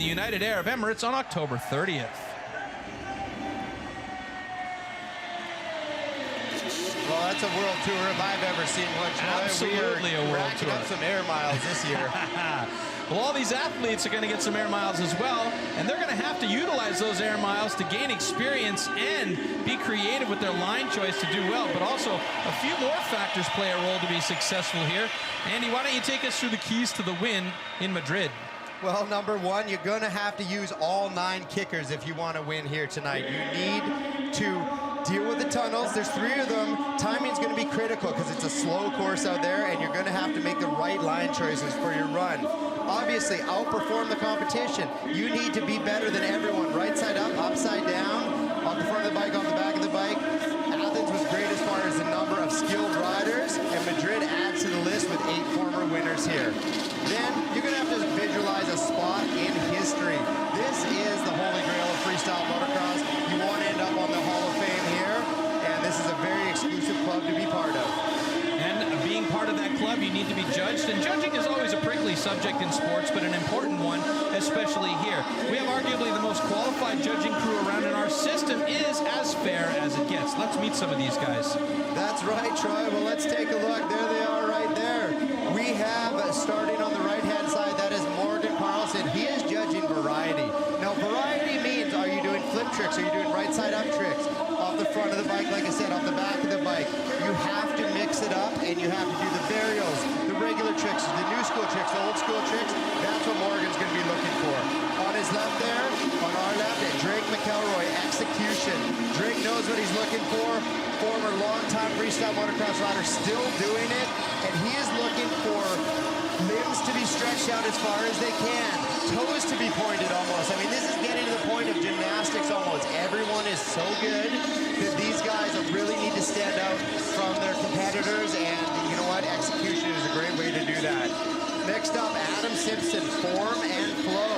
the United Arab Emirates on October 30th. Well, that's a world tour if I've ever seen one. Absolutely a world racking tour. up some air miles this year. Well, all these athletes are going to get some air miles as well, and they're going to have to utilize those air miles to gain experience and be creative with their line choice to do well. But also, a few more factors play a role to be successful here. Andy, why don't you take us through the keys to the win in Madrid? Well, number one, you're going to have to use all 9 kickers if you want to win here tonight. You need to deal with the tunnels. There's 3 of them. Timing's going to be critical because it's a slow course out there, and you're going to have to make the right line choices for your run. Obviously, outperform the competition. You need to be better than everyone. Right side up, upside down, on the front of the bike, on the back of the bike. Athens was great as far as the number of skilled riders, and Madrid adds to the list with 8 former winners here. Then you're going to have to visualize a spot in history. This is the holy grail of freestyle motocross. You want to end up on the Hall of Fame here, and this is a very exclusive club to be part of. And being part of that club, you need to be judged. And judging is always a prickly subject in sports, but an important one, especially here. We have arguably the most qualified judging crew around, and our system is as fair as it gets. Let's meet some of these guys. That's right, Troy. Well, let's take a look. There they are right there. We have, starting on the right-hand side, that is Morgan Carlson. He is judging variety. Now, variety means, are you doing flip tricks? Are you doing right-side-up tricks? Off the front of the bike, like I said, off the back of the bike. You have to mix it up, and you have to do the burials, the regular tricks, the new school tricks, the old school tricks. That's what Morgan's going to be looking for. On his left there, on our left, Drake McElroy, execution. Drake knows what he's looking for. Former long-time freestyle motocross rider, still doing it, and he is looking for limbs to be stretched out as far as they can, toes to be pointed almost. I mean, this is getting to the point of gymnastics almost. Everyone is so good that these guys really need to stand out from their competitors, and you know what? Execution is a great way to do that. Next up, Adam Simpson, form and flow.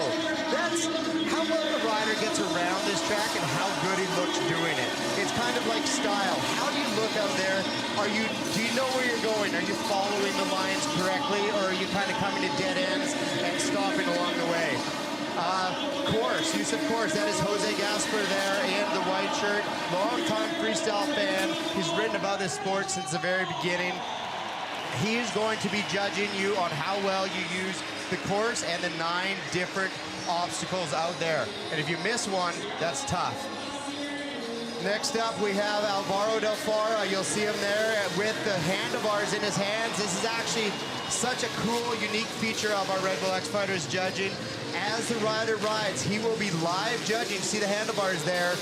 That's how well the rider gets around this track and how good he looks doing it. It's kind of like style. How do you look out there? Do you know where you're going? Are you following the lines correctly, or are you kind of coming to dead ends and stopping along the way? Course, use of course, that is Jose Gasper there in the white shirt. Long-time freestyle fan. He's written about this sport since the very beginning. He is going to be judging you on how well you use the course and the 9 different obstacles out there. And if you miss one, that's tough. Next up, we have Alvaro Del Fara. You'll see him there with the handlebars in his hands. This is actually such a cool, unique feature of our Red Bull X Fighters judging. As the rider rides, he will be live judging. See the handlebars there.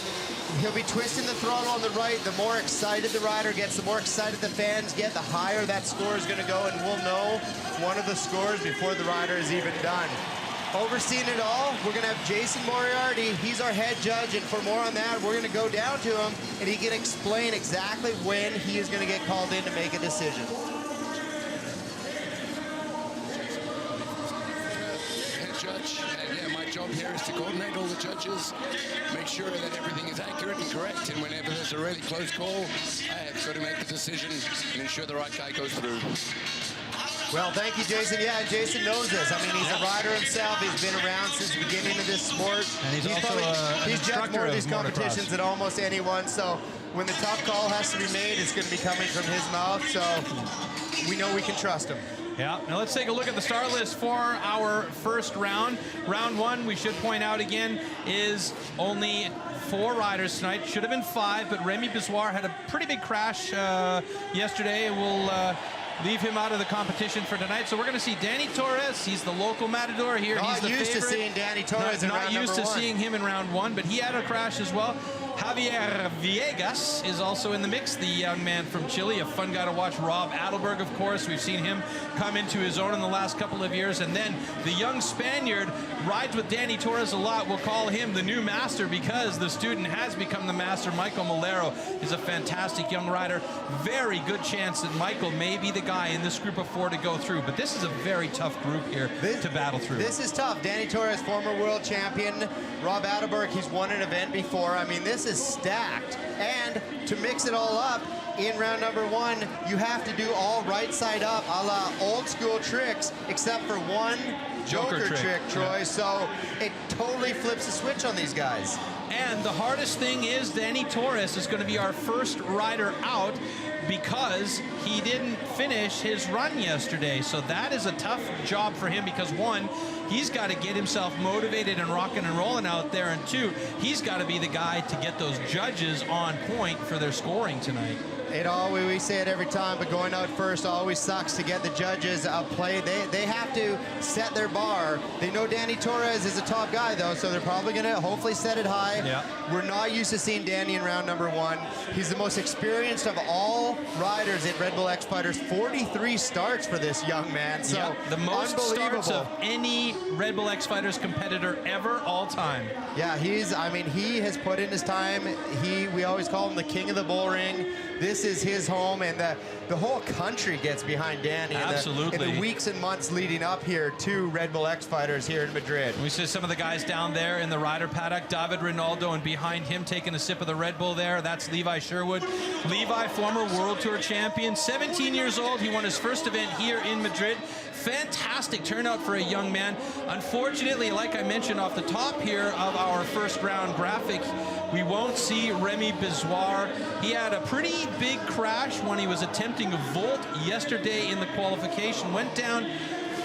He'll be twisting the throttle on the right. The more excited the rider gets, the more excited the fans get, the higher that score is going to go, and we'll know one of the scores before the rider is even done. Overseeing it all, we're going to have Jason Moriarty. He's our head judge, and for more on that, we're going to go down to him, and he can explain exactly when he is going to get called in to make a decision. Head judge, and yeah, my job here is to coordinate all the judges, make sure that everything is accurate and correct, and whenever there's a really close call, I have got to make the decision and ensure the right guy goes through. Well, thank you, Jason. Yeah, Jason knows this. I mean, he's a rider himself. He's been around since the beginning of this sport. And he's also he's judged more of these competitions than almost anyone. So when the tough call has to be made, it's going to be coming from his mouth. So we know we can trust him. Yeah, now let's take a look at the star list for our first round. Round 1, we should point out again, is only 4 riders tonight. Should have been 5, but Remy Bissoir had a pretty big crash yesterday. We'll leave him out of the competition for tonight. So we're going to see Danny Torres. He's the local matador here. He's the favorite. Not used to seeing Danny Torres in round number 1. Not used to seeing him in round 1, but he had a crash as well. Javier Villegas is also in the mix, the young man from Chile, a fun guy to watch. Rob Adelberg, of course. We've seen him come into his own in the last couple of years. And then the young Spaniard rides with Danny Torres a lot. We'll call him the new master because the student has become the master. Michael Malero is a fantastic young rider. Very good chance that Michael may be the guy in this group of 4 to go through. But this is a very tough group here to battle through. This is tough. Danny Torres, former world champion. Rob Adelberg, he's won an event before. I mean, this is stacked. And to mix it all up, in round number 1, you have to do all right side up, a la old school tricks, except for one Joker trick, Troy. Yeah. So it totally flips the switch on these guys. And the hardest thing is Danny Torres is going to be our first rider out because he didn't finish his run yesterday. So that is a tough job for him because, one, he's got to get himself motivated and rocking and rolling out there, and two, he's got to be the guy to get those judges on point for their scoring tonight. We say it every time, but going out first always sucks to get the judges a play. They have to set their bar. They know Danny Torres is a top guy, though, so they're probably going to hopefully set it high. Yeah. We're not used to seeing Danny in round number 1. He's the most experienced of all riders at Red Bull X Fighters. 43 starts for this young man. So yep, the most starts of any Red Bull X Fighters competitor ever, all time. Yeah, he has put in his time. We always call him the king of the bull ring. This is his home, and the whole country gets behind Danny. Absolutely. In the weeks and months leading up here to Red Bull X Fighters here in Madrid. We see some of the guys down there in the rider paddock, David Rinaldo, and behind him taking a sip of the Red Bull there, that's Levi Sherwood. Levi, former World Tour champion, 17 years old. He won his first event here in Madrid. Fantastic turnout for a young man. Unfortunately, like I mentioned off the top here of our first round graphic, we won't see Remy Bizoir. He had a pretty big crash when he was attempting a vault yesterday in the qualification. Went down,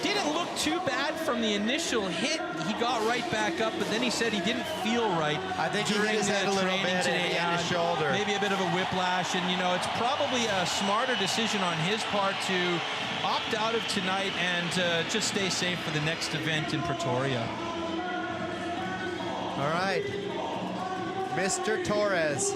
didn't look too bad from the initial hit. He got right back up, but then he said he didn't feel right. I think he hit his head a little bit today, and his shoulder. Maybe a bit of a whiplash, and it's probably a smarter decision on his part to opt out of tonight and just stay safe for the next event in Pretoria. All right, Mr. Torres.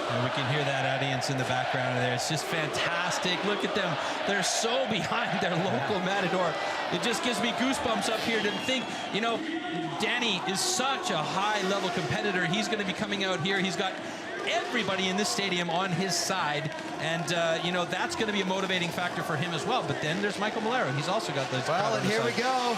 And we can hear that audience in the background there. It's just fantastic. Look at them. They're so behind their local matador. It just gives me goosebumps up here to think, Danny is such a high-level competitor. He's going to be coming out here. He's got everybody in this stadium on his side, and that's going to be a motivating factor for him as well. But then there's Michael Malero. He's also got those. Well, and here we go.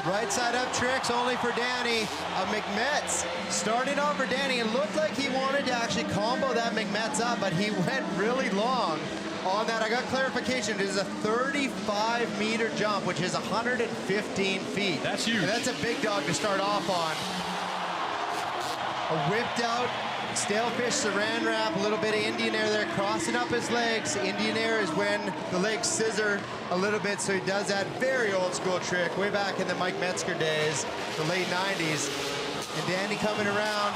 Right side up tricks only for Danny. McMetz starting off for Danny. It looked like he wanted to actually combo that McMetz up, but he went really long on that. I got clarification. It is a 35-meter jump, which is 115 feet. That's huge. And that's a big dog to start off on. A whipped out Stalefish saran wrap, a little bit of Indian air there, crossing up his legs. Indian air is when the legs scissor a little bit, so he does that very old school trick way back in the Mike Metzger days, the late 90s. And Danny coming around,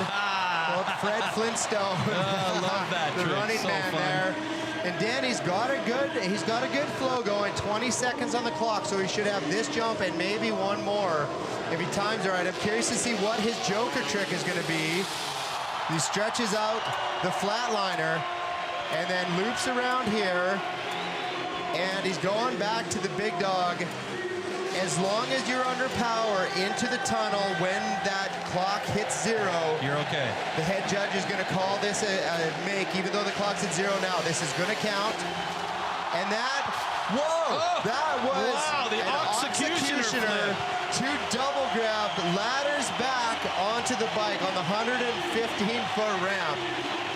Fred Flintstone. I love that the trick. running So man fun. there. And Danny's got a good flow going, 20 seconds on the clock, so he should have this jump and maybe one more if he times it right. I'm curious to see what his Joker trick is going to be. He stretches out the flatliner and then loops around here, and he's going back to the big dog. As long as you're under power into the tunnel when that clock hits 0, You're okay. the head judge is going to call this a make, even though the clock's at 0 now. This is going to count. And that, that was wow, the an executioner to double grab, ladders back onto the bike on the 115-foot ramp.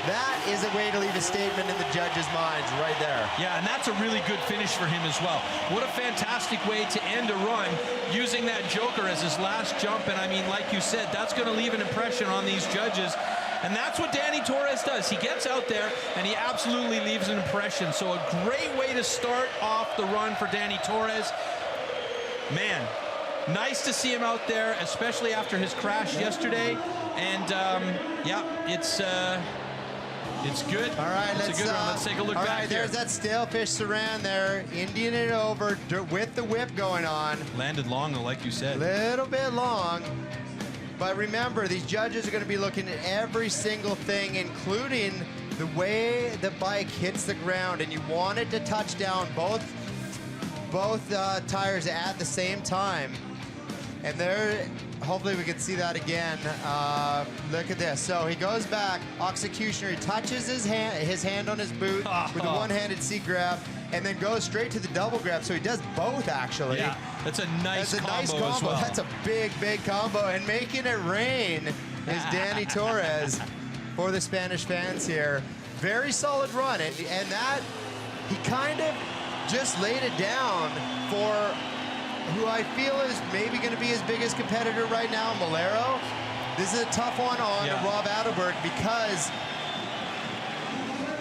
That is a way to leave a statement in the judges' minds right there. Yeah, and that's a really good finish for him as well. What a fantastic way to end a run using that Joker as his last jump. And I mean, like you said, that's going to leave an impression on these judges. And that's what Danny Torres does. He gets out there and he absolutely leaves an impression. So a great way to start off the run for Danny Torres. Man, nice to see him out there, especially after his crash yesterday. And yeah, it's good. All right, it's a good run. Let's take a look all back right, here. there's that Stalefish saran there, Indian it over with the whip going on. Landed long, though, like you said. Little bit long. But remember, these judges are going to be looking at every single thing, including the way the bike hits the ground, and you want it to touch down both tires at the same time. And there, hopefully we can see that again. Look at this. So he goes back, executioner, he touches his hand on his boot with a one-handed seat grab, and then goes straight to the double grab. So he does both, actually. Yeah, that's a nice combo as well. That's a big, big combo. And making it rain is Danny Torres for the Spanish fans here. Very solid run. And that, he kind of just laid it down for who I feel is maybe going to be his biggest competitor right now, Malero. This is a tough one on Rob Adelberg because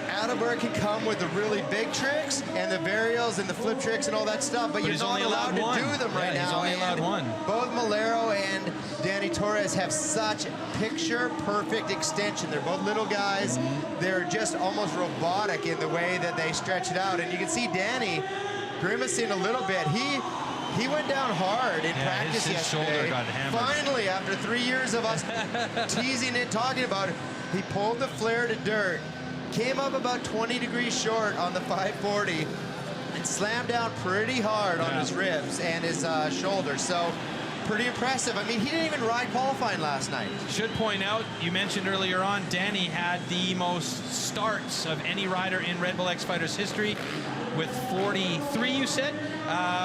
Adelberg can come with the really big tricks and the varials and the flip tricks and all that stuff, but you're not allowed to do them right now. He's only allowed one. Both Malero and Danny Torres have such picture-perfect extension. They're both little guys. They're just almost robotic in the way that they stretch it out. And you can see Danny grimacing a little bit. He went down hard in practice his yesterday. Shoulder got hammered. Finally, after 3 years of us teasing it, talking about it, he pulled the flare to dirt, came up about 20 degrees short on the 540, and slammed down pretty hard on his ribs and his shoulder. So pretty impressive. I mean, he didn't even ride qualifying last night. Should point out, you mentioned earlier on, Danny had the most starts of any rider in Red Bull X Fighters history with 43, you said?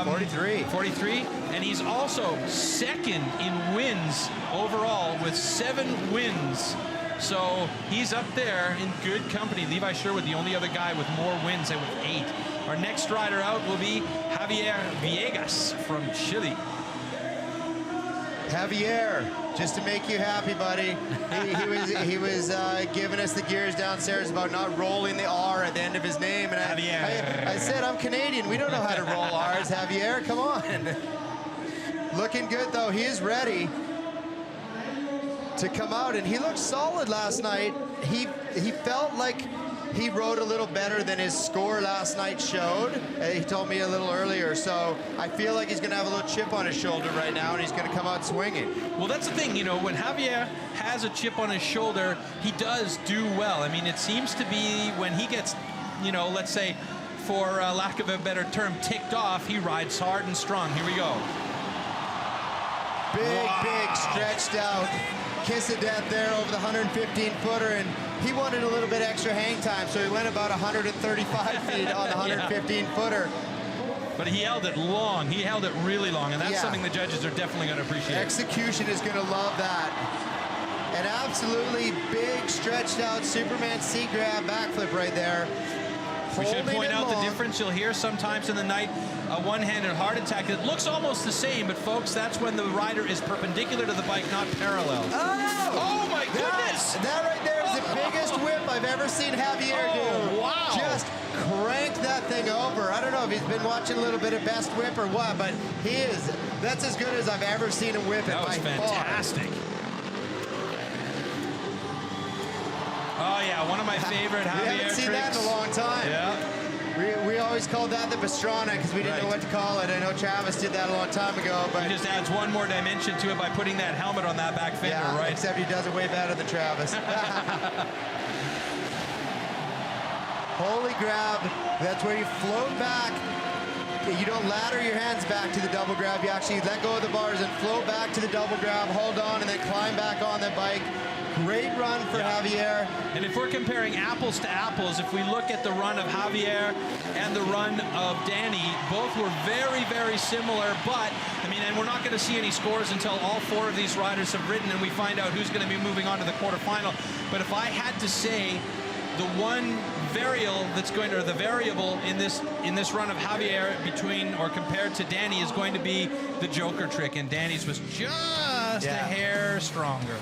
43. 43. And he's also second in wins overall with 7 wins. So he's up there in good company. Levi Sherwood, the only other guy with more wins and with 8. Our next rider out will be Javier Villegas from Chile. Javier, just to make you happy, buddy. He was giving us the gears downstairs about not rolling the R at the end of his name. And I said, I'm Canadian. We don't know how to roll R's, Javier. Come on. Looking good, though. He is ready to come out, and he looked solid last night. He felt like he rode a little better than his score last night showed. He told me a little earlier, so I feel like he's going to have a little chip on his shoulder right now, and he's going to come out swinging. Well, that's the thing, you know, when Javier has a chip on his shoulder, he does do well. I mean, it seems to be when he gets, you know, let's say, for lack of a better term, ticked off, he rides hard and strong. Here we go. Big, stretched out kiss of death there over the 115-footer, and he wanted a little bit extra hang time, so he went about 135 feet on the 115-footer. But he held it long. He held it really long, and that's something the judges are definitely going to appreciate. Execution is going to love that. An absolutely big, stretched out Superman seat grab backflip right there. We should point out the difference. You'll hear sometimes in the night a one-handed heart attack. It looks almost the same, but folks, that's when the rider is perpendicular to the bike, not parallel. Oh my goodness! That right there is the biggest whip I've ever seen Javier do. Wow! Just crank that thing over. I don't know if he's been watching a little bit of Best Whip or what, but that's as good as I've ever seen him whip it by far. That was fantastic. Oh yeah, one of my favorite Javier tricks. We haven't seen that in a long time. Yeah. We always called that the Pastrana because we didn't know what to call it. I know Travis did that a long time ago, but he just adds one more dimension to it by putting that helmet on that back fender, right? Except he does it way better than Travis. Holy grab. That's where you float back. You don't ladder your hands back to the double grab. You actually let go of the bars and float back to the double grab, hold on, and then climb back on the bike. Great run for Javier. And if we're comparing apples to apples, if we look at the run of Javier and the run of Danny, both were very, very similar. But, I mean, and we're not going to see any scores until all 4 of these riders have ridden and we find out who's going to be moving on to the quarterfinal. But if I had to say the one variable that's going to, or the variable in this run of Javier between or compared to Danny is going to be the Joker trick, and Danny's was just a hair stronger.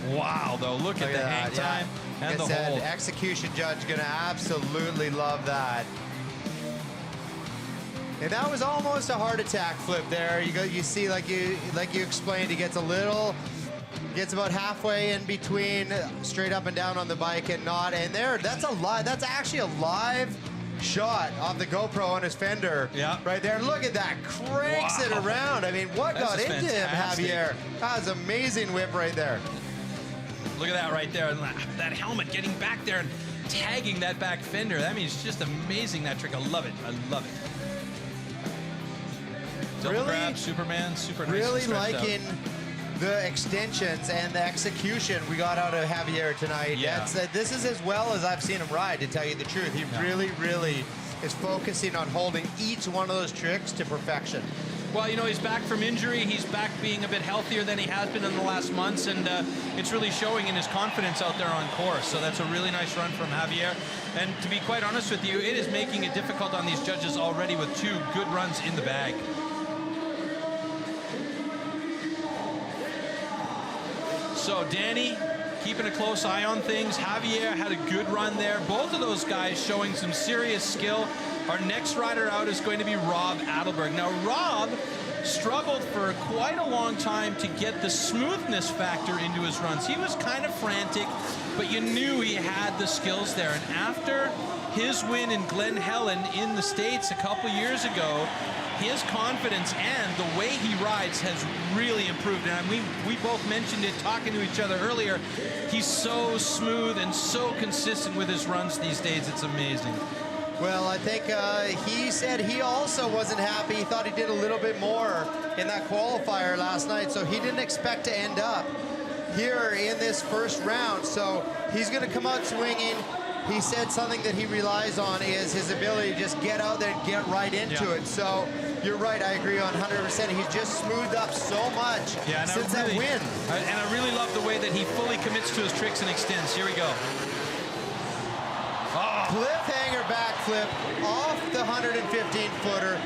Wow, though, look at the hang time and the hold. Execution judge going to absolutely love that. And that was almost a heart attack flip there. You see, like you explained, he gets about halfway in between, straight up and down on the bike and not. And that's actually a live shot of the GoPro on his fender. Yeah. Right there. Look at that. Cranks it around. I mean, what got into him, Javier? That was an amazing whip right there. Look at that right there. That helmet getting back there and tagging that back fender. That means just amazing, that trick. I love it. I love it. Double grab, Superman, super nice. Really liking the extensions and the execution we got out of Javier tonight. Yeah. This is as well as I've seen him ride, to tell you the truth. He really is focusing on holding each one of those tricks to perfection. Well, you know, he's back from injury. He's back being a bit healthier than he has been in the last months, and it's really showing in his confidence out there on course. So that's a really nice run from Javier. And to be quite honest with you, it is making it difficult on these judges already with 2 good runs in the bag. So Danny keeping a close eye on things. Javier had a good run there. Both of those guys showing some serious skill. Our next rider out is going to be Rob Adelberg. Now, Rob struggled for quite a long time to get the smoothness factor into his runs. He was kind of frantic, but you knew he had the skills there. And after his win in Glen Helen in the States a couple years ago, his confidence and the way he rides has really improved. And we both mentioned it talking to each other earlier. He's so smooth and so consistent with his runs these days. It's amazing. Well, I think he said he also wasn't happy. He thought he did a little bit more in that qualifier last night, so he didn't expect to end up here in this first round. So he's going to come out swinging. He said something that he relies on is his ability to just get out there and get right into it. So you're right, I agree on 100%. He's just smoothed up so much since that win. And I really love the way that he fully commits to his tricks and extends. Here we go. Cliffhanger backflip off the 115-footer.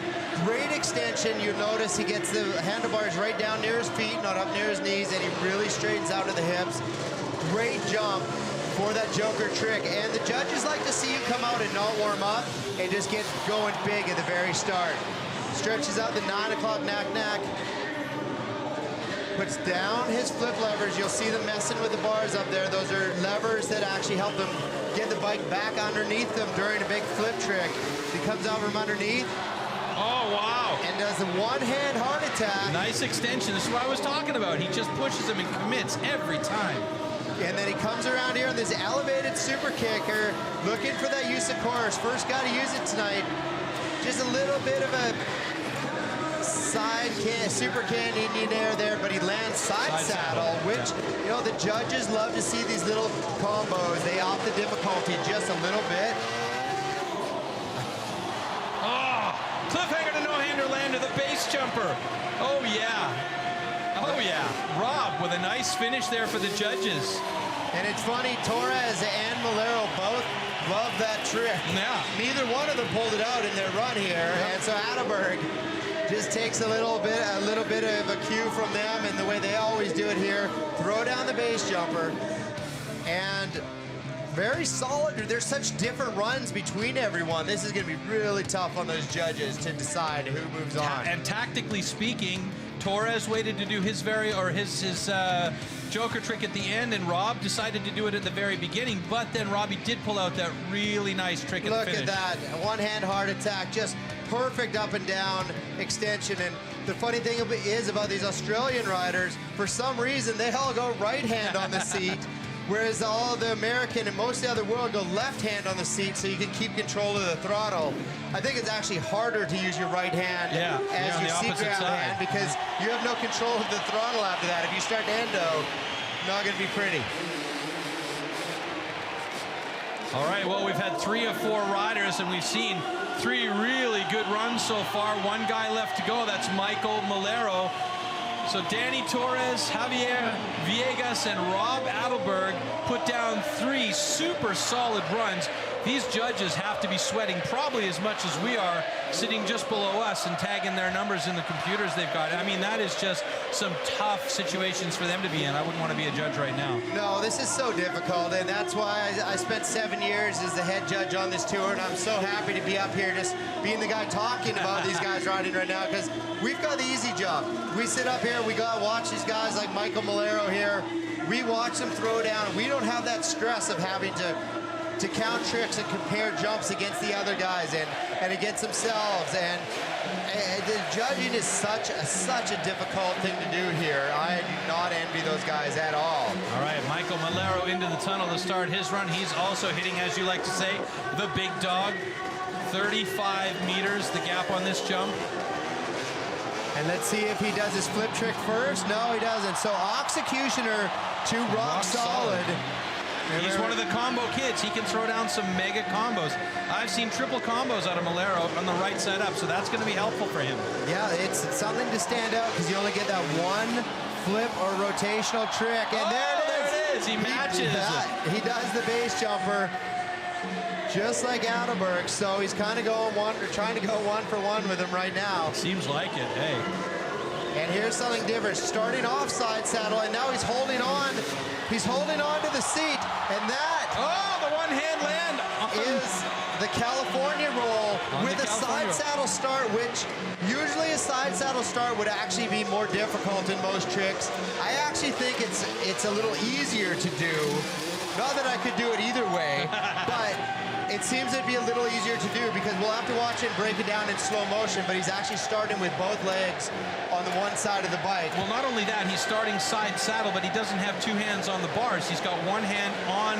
Great extension. You notice he gets the handlebars right down near his feet, not up near his knees, and he really straightens out of the hips. Great jump for that Joker trick. And the judges like to see you come out and not warm up and just get going big at the very start. Stretches out the 9 o'clock knack-knack. Puts down his flip levers. You'll see them messing with the bars up there. Those are levers that actually help them get the bike back underneath them during a big flip trick. He comes out from underneath. Oh, wow. And does a one-hand heart attack. Nice extension. This is what I was talking about. He just pushes him and commits every time. And then he comes around here on this elevated super kicker, looking for that use of course. First guy to use it tonight. Just a little bit of a side super canyon air there, but he lands side saddle, which, you know, the judges love to see these little combos. They up the difficulty just a little bit. Oh, cliffhanger to no-hander land to the base jumper. Oh, yeah. Oh, yeah. Rob with a nice finish there for the judges. And it's funny, Torres and Malero both love that trick. Yeah. Neither one of them pulled it out in their run here, and so Adelberg just takes a little bit of a cue from them, and the way they always do it here, throw down the base jumper, and very solid. There's such different runs between everyone. This is going to be really tough on those judges to decide who moves on. And tactically speaking, Torres waited to do his Joker trick at the end, and Rob decided to do it at the very beginning, but then Robbie did pull out that really nice trick at the finish. Look at that, one-hand heart attack, just perfect up and down extension. And the funny thing is about these Australian riders, for some reason, they all go right hand on the seat, whereas all the American and most of the other world go left hand on the seat so you can keep control of the throttle. I think it's actually harder to use your right hand as your seat grab hand, because you have no control of the throttle after that. If you start to endo, not going to be pretty. All right, well, we've had 3 of 4 riders, and we've seen 3 really good runs so far. 1 guy left to go. That's Michael Malero. So Danny Torres, Javier Viegas, and Rob Adelberg put down 3 super solid runs. These judges have to be sweating probably as much as we are, sitting just below us and tagging their numbers in the computers they've got. I mean, that is just some tough situations for them to be in. I wouldn't want to be a judge right now. No, this is so difficult, and that's why I spent 7 years as the head judge on this tour, and I'm so happy to be up here just being the guy talking about these guys riding right now, because we've got the easy job. We sit up here, we got to watch these guys like Michael Malero here. We watch them throw down. We don't have that stress of having to count tricks and compare jumps against the other guys and against themselves. And the judging is such a difficult thing to do here. I do not envy those guys at all. All right, Michael Malero into the tunnel to start his run. He's also hitting, as you like to say, the big dog. 35 meters, the gap on this jump. And let's see if he does his flip trick first. No, he doesn't. So Executioner to rock solid. He's one of the combo kids. He can throw down some mega combos. I've seen triple combos out of Malero on the right side up, so that's going to be helpful for him. Yeah, it's something to stand out because you only get that one flip or rotational trick. And there it is. He matches. He does the base jumper just like Adelberg. So he's kind of trying to go 1 for 1 with him right now. Seems like it, hey. And here's something different. Starting off side saddle, and now he's holding on. He's holding on to the seat, and that the one-hand land is the California roll with a side saddle start, which usually a side saddle start would actually be more difficult in most tricks. I actually think it's a little easier to do. Not that I could do it either way, but it seems it'd be a little easier to do because we'll have to watch it and break it down in slow motion, but he's actually starting with both legs on the one side of the bike. Well, not only that, he's starting side saddle, but he doesn't have two hands on the bars. He's got one hand on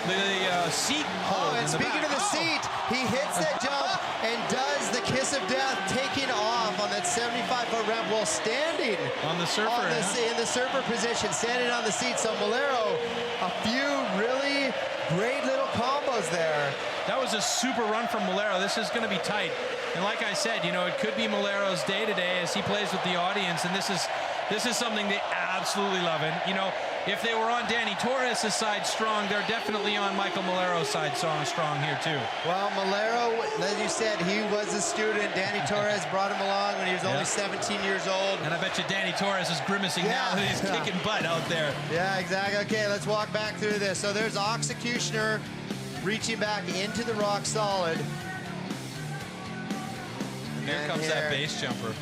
the seat hold. And speaking of the seat, he hits that jump and does the kiss of death, taking off on that 75-foot ramp while standing on the surfer, in the surfer position, standing on the seat. So Malero, a few really great little combos there. That was a super run from Malero. This is going to be tight. And like I said, you know, it could be Malero's day today as he plays with the audience. And this is something they absolutely love. And, you know, if they were on Danny Torres' side strong, they're definitely on Michael Malero's side strong here, too. Well, Malero, as you said, he was a student. Danny Torres brought him along when he was only 17 years old. And I bet you Danny Torres is grimacing now that he's kicking butt out there. Yeah, exactly. Okay, let's walk back through this. So there's Executioner reaching back into the rock solid. And here comes that base jumper.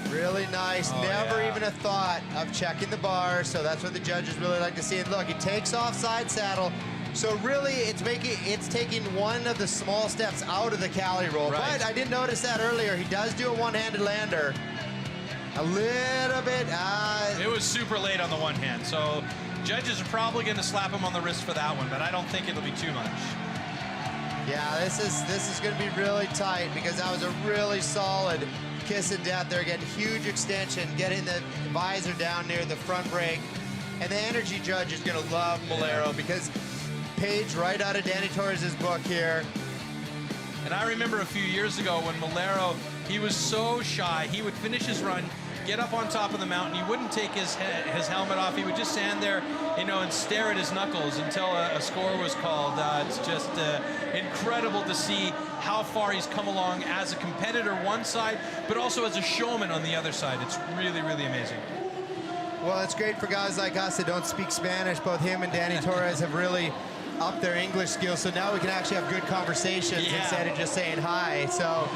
Really nice. Never even a thought of checking the bar. So that's what the judges really like to see. And look, he takes off side saddle. So really, it's taking one of the small steps out of the Cali roll. Right. But I didn't notice that earlier. He does do a one-handed lander. A little bit. It was super late on the one hand. So judges are probably going to slap him on the wrist for that one, but I don't think it'll be too much. Yeah, this is going to be really tight because that was a really solid kiss of death there. Again, huge extension, getting the visor down near the front brake. And the energy judge is going to love Malero because page right out of Danny Torres' book here. And I remember a few years ago when Malero, he was so shy. He would finish his run, get up on top of the mountain. He wouldn't take his helmet off. He would just stand there, you know, and stare at his knuckles until a score was called. It's just incredible to see how far he's come along as a competitor one side, but also as a showman on the other side. It's really, really amazing. Well, it's great for guys like us that don't speak Spanish. Both him and Danny Torres have really upped their English skills, so now we can actually have good conversations instead of just saying hi. So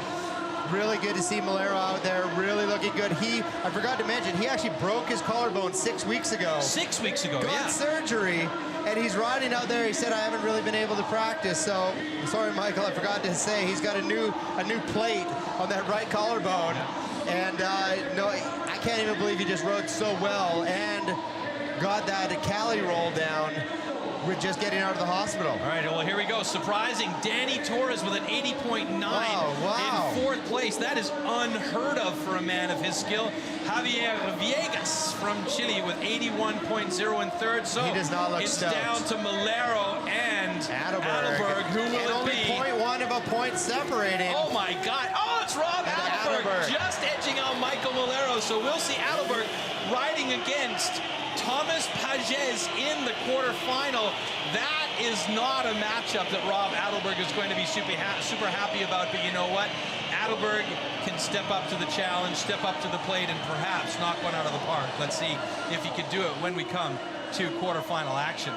really good to see Malero out there, really looking good. I forgot to mention, he actually broke his collarbone 6 weeks ago. 6 weeks ago, got surgery, and he's riding out there. He said, I haven't really been able to practice. So, sorry, Michael, I forgot to say, he's got a new plate on that right collarbone. And no, I can't even believe he just rode so well and got that Cali roll down with just getting out of the hospital. All right, well, here we go. Surprising Danny Torres with an 80.9 in fourth place. That is unheard of for a man of his skill. Javier Viegas from Chile with 81.0 in third. So he does not look it's stoked. down to Malero and Adelberg. Who will it be? Only 0.1 of a point separating. Oh, my God. Oh, it's Rob Adelberg just edging out Michael Malero. So we'll see Adelberg riding against Thomas Pages in the quarterfinal. That is not a matchup that Rob Adelberg is going to be super happy about, but you know what? Adelberg can step up to the challenge, step up to the plate, and perhaps knock one out of the park. Let's see if he can do it when we come to quarterfinal action.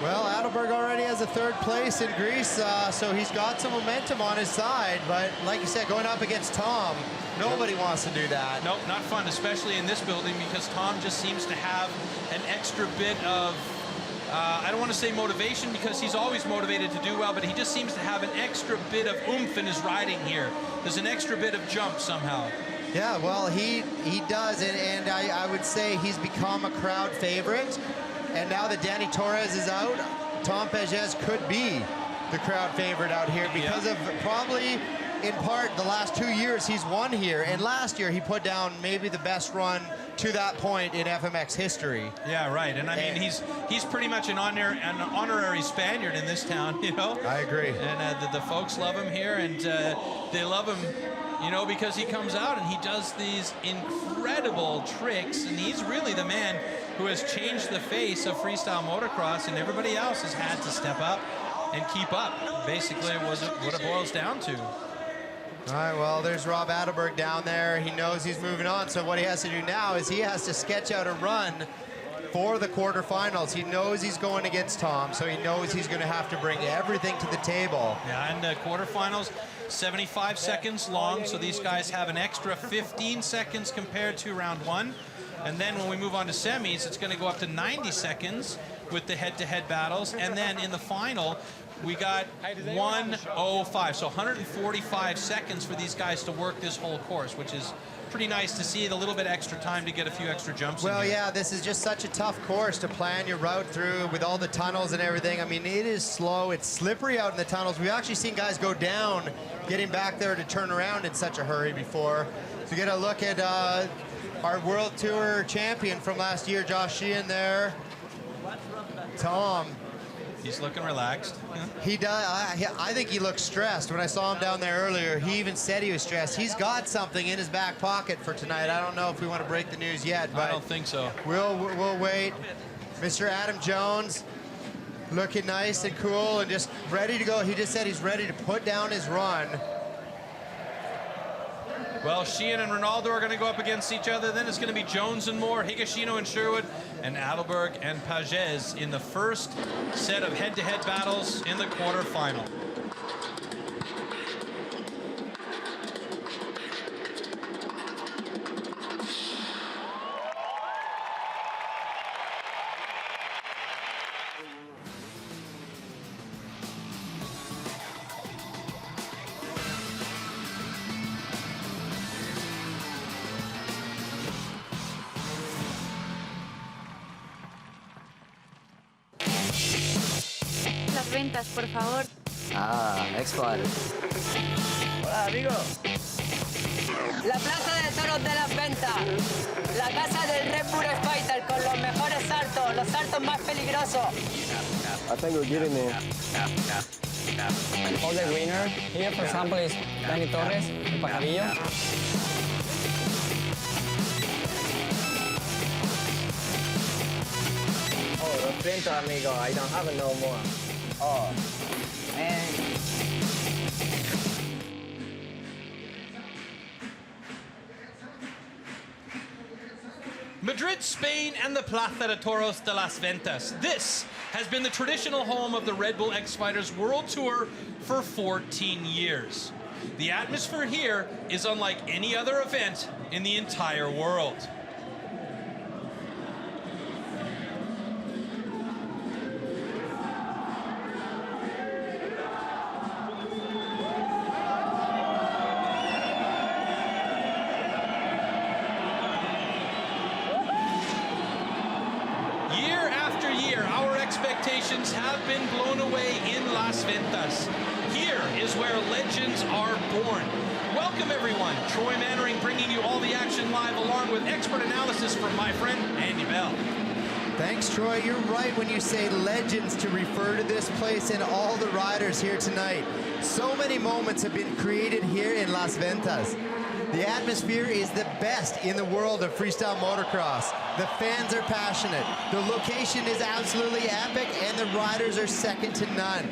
Well, Adelberg already has a third place in Greece, so he's got some momentum on his side. But like you said, going up against Tom, nobody wants to do that. Nope, not fun, especially in this building, because Tom just seems to have an extra bit of, I don't want to say motivation, because he's always motivated to do well, but he just seems to have an extra bit of oomph in his riding here. There's an extra bit of jump somehow. Yeah, well, he does, and I would say he's become a crowd favorite. And now that Danny Torres is out, Tom Pages could be the crowd favorite out here because of probably in part, the last 2 years he's won here, and last year he put down maybe the best run to that point in FMX history. Yeah, right. And I mean, he's pretty much an honorary Spaniard in this town, you know? I agree. And the folks love him here, and they love him, you know, because he comes out and he does these incredible tricks, and he's really the man who has changed the face of freestyle motocross, and everybody else has had to step up and keep up. Basically, what it boils down to. All right, well, there's Rob Adelberg down there. He knows he's moving on, so what he has to do now is he has to sketch out a run for the quarterfinals. He knows he's going against Tom, so he knows he's going to have to bring everything to the table. Yeah, and the quarterfinals, 75 seconds long, so these guys have an extra 15 seconds compared to round one. And then when we move on to semis, it's going to go up to 90 seconds with the head-to-head battles. And then in the final, we got 1:05, so 145 seconds for these guys to work this whole course, which is pretty nice to see. A little bit extra time to get a few extra jumps in Well, here. yeah, this is just such a tough course to plan your route through with all the tunnels and everything. I mean, it is slow. It's slippery out in the tunnels. We've actually seen guys go down getting back there to turn around in such a hurry before. So get a look at our World Tour champion from last year, Josh Sheehan there. Tom. He's looking relaxed. He does. I think he looks stressed. When I saw him down there earlier, he even said he was stressed. He's got something in his back pocket for tonight. I don't know if we want to break the news yet, but I don't think so. We'll wait. Mr. Adam Jones, looking nice and cool and just ready to go. He just said he's ready to put down his run. Well, Sheehan and Ronaldo are going to go up against each other. Then it's going to be Jones and Moore, Higashino and Sherwood, and Adelberg and Pages in the first set of head-to-head battles in the quarterfinal. Las ventas, por favor. Ah, expert. Hola, amigo. La Plaza de Toros de las Ventas, la casa del Red Bull Fighter con los mejores saltos, los saltos más peligrosos. I think you're kidding me. All the winner here, for example, is Dani Torres, el pajarillo. Oh, lo siento, amigo. I don't have it no more. Oh, man. Madrid, Spain, and the Plaza de Toros de las Ventas. This has been the traditional home of the Red Bull X Fighters World Tour for 14 years. The atmosphere here is unlike any other event in the entire world. Year after year, our expectations have been blown away in Las Ventas. Here is where legends are born. Welcome, everyone. Troy Mannering bringing you all the action live, along with expert analysis from my friend Andy Bell. Thanks, Troy. You're right when you say legends to refer to this place and all the riders here tonight. So many moments have been created here in Las Ventas. The atmosphere is the best in the world of freestyle motocross. The fans are passionate. The location is absolutely epic, and the riders are second to none.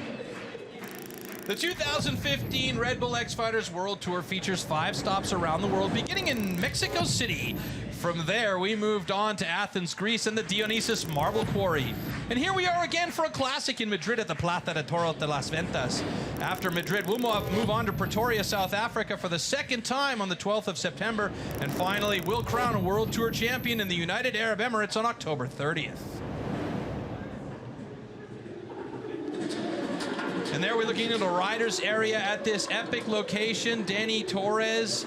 The 2015 Red Bull X Fighters World Tour features 5 stops around the world, beginning in Mexico City. From there, we moved on to Athens, Greece, and the Dionysus Marble Quarry. And here we are again for a classic in Madrid at the Plaza de Toros de las Ventas. After Madrid, we'll move on to Pretoria, South Africa for the second time on the 12th of September. And finally, we'll crown a World Tour champion in the United Arab Emirates on October 30th. And there we're looking at the riders area at this epic location. Dani Torres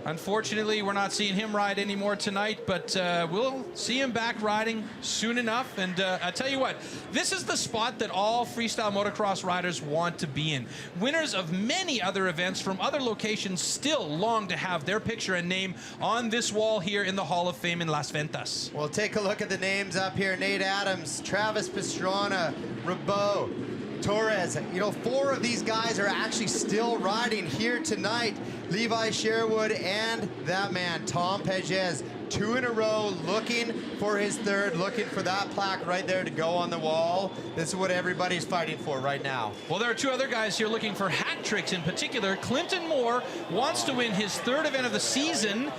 Unfortunately, we're not seeing him ride anymore tonight, but we'll see him back riding soon enough. And I tell you what, this is the spot that all freestyle motocross riders want to be in. Winners of many other events from other locations still long to have their picture and name on this wall here in the Hall of Fame in Las Ventas. Well, take a look at the names up here. Nate Adams, Travis Pastrana, Rabot, Torres. You know, 4 of these guys are actually still riding here tonight. Levi Sherwood and that man, Tom Pages. 2 in a row, looking for his 3rd, looking for that plaque right there to go on the wall. This is what everybody's fighting for right now. Well, there are 2 other guys here looking for hat tricks in particular. Clinton Moore wants to win his 3rd event of the season,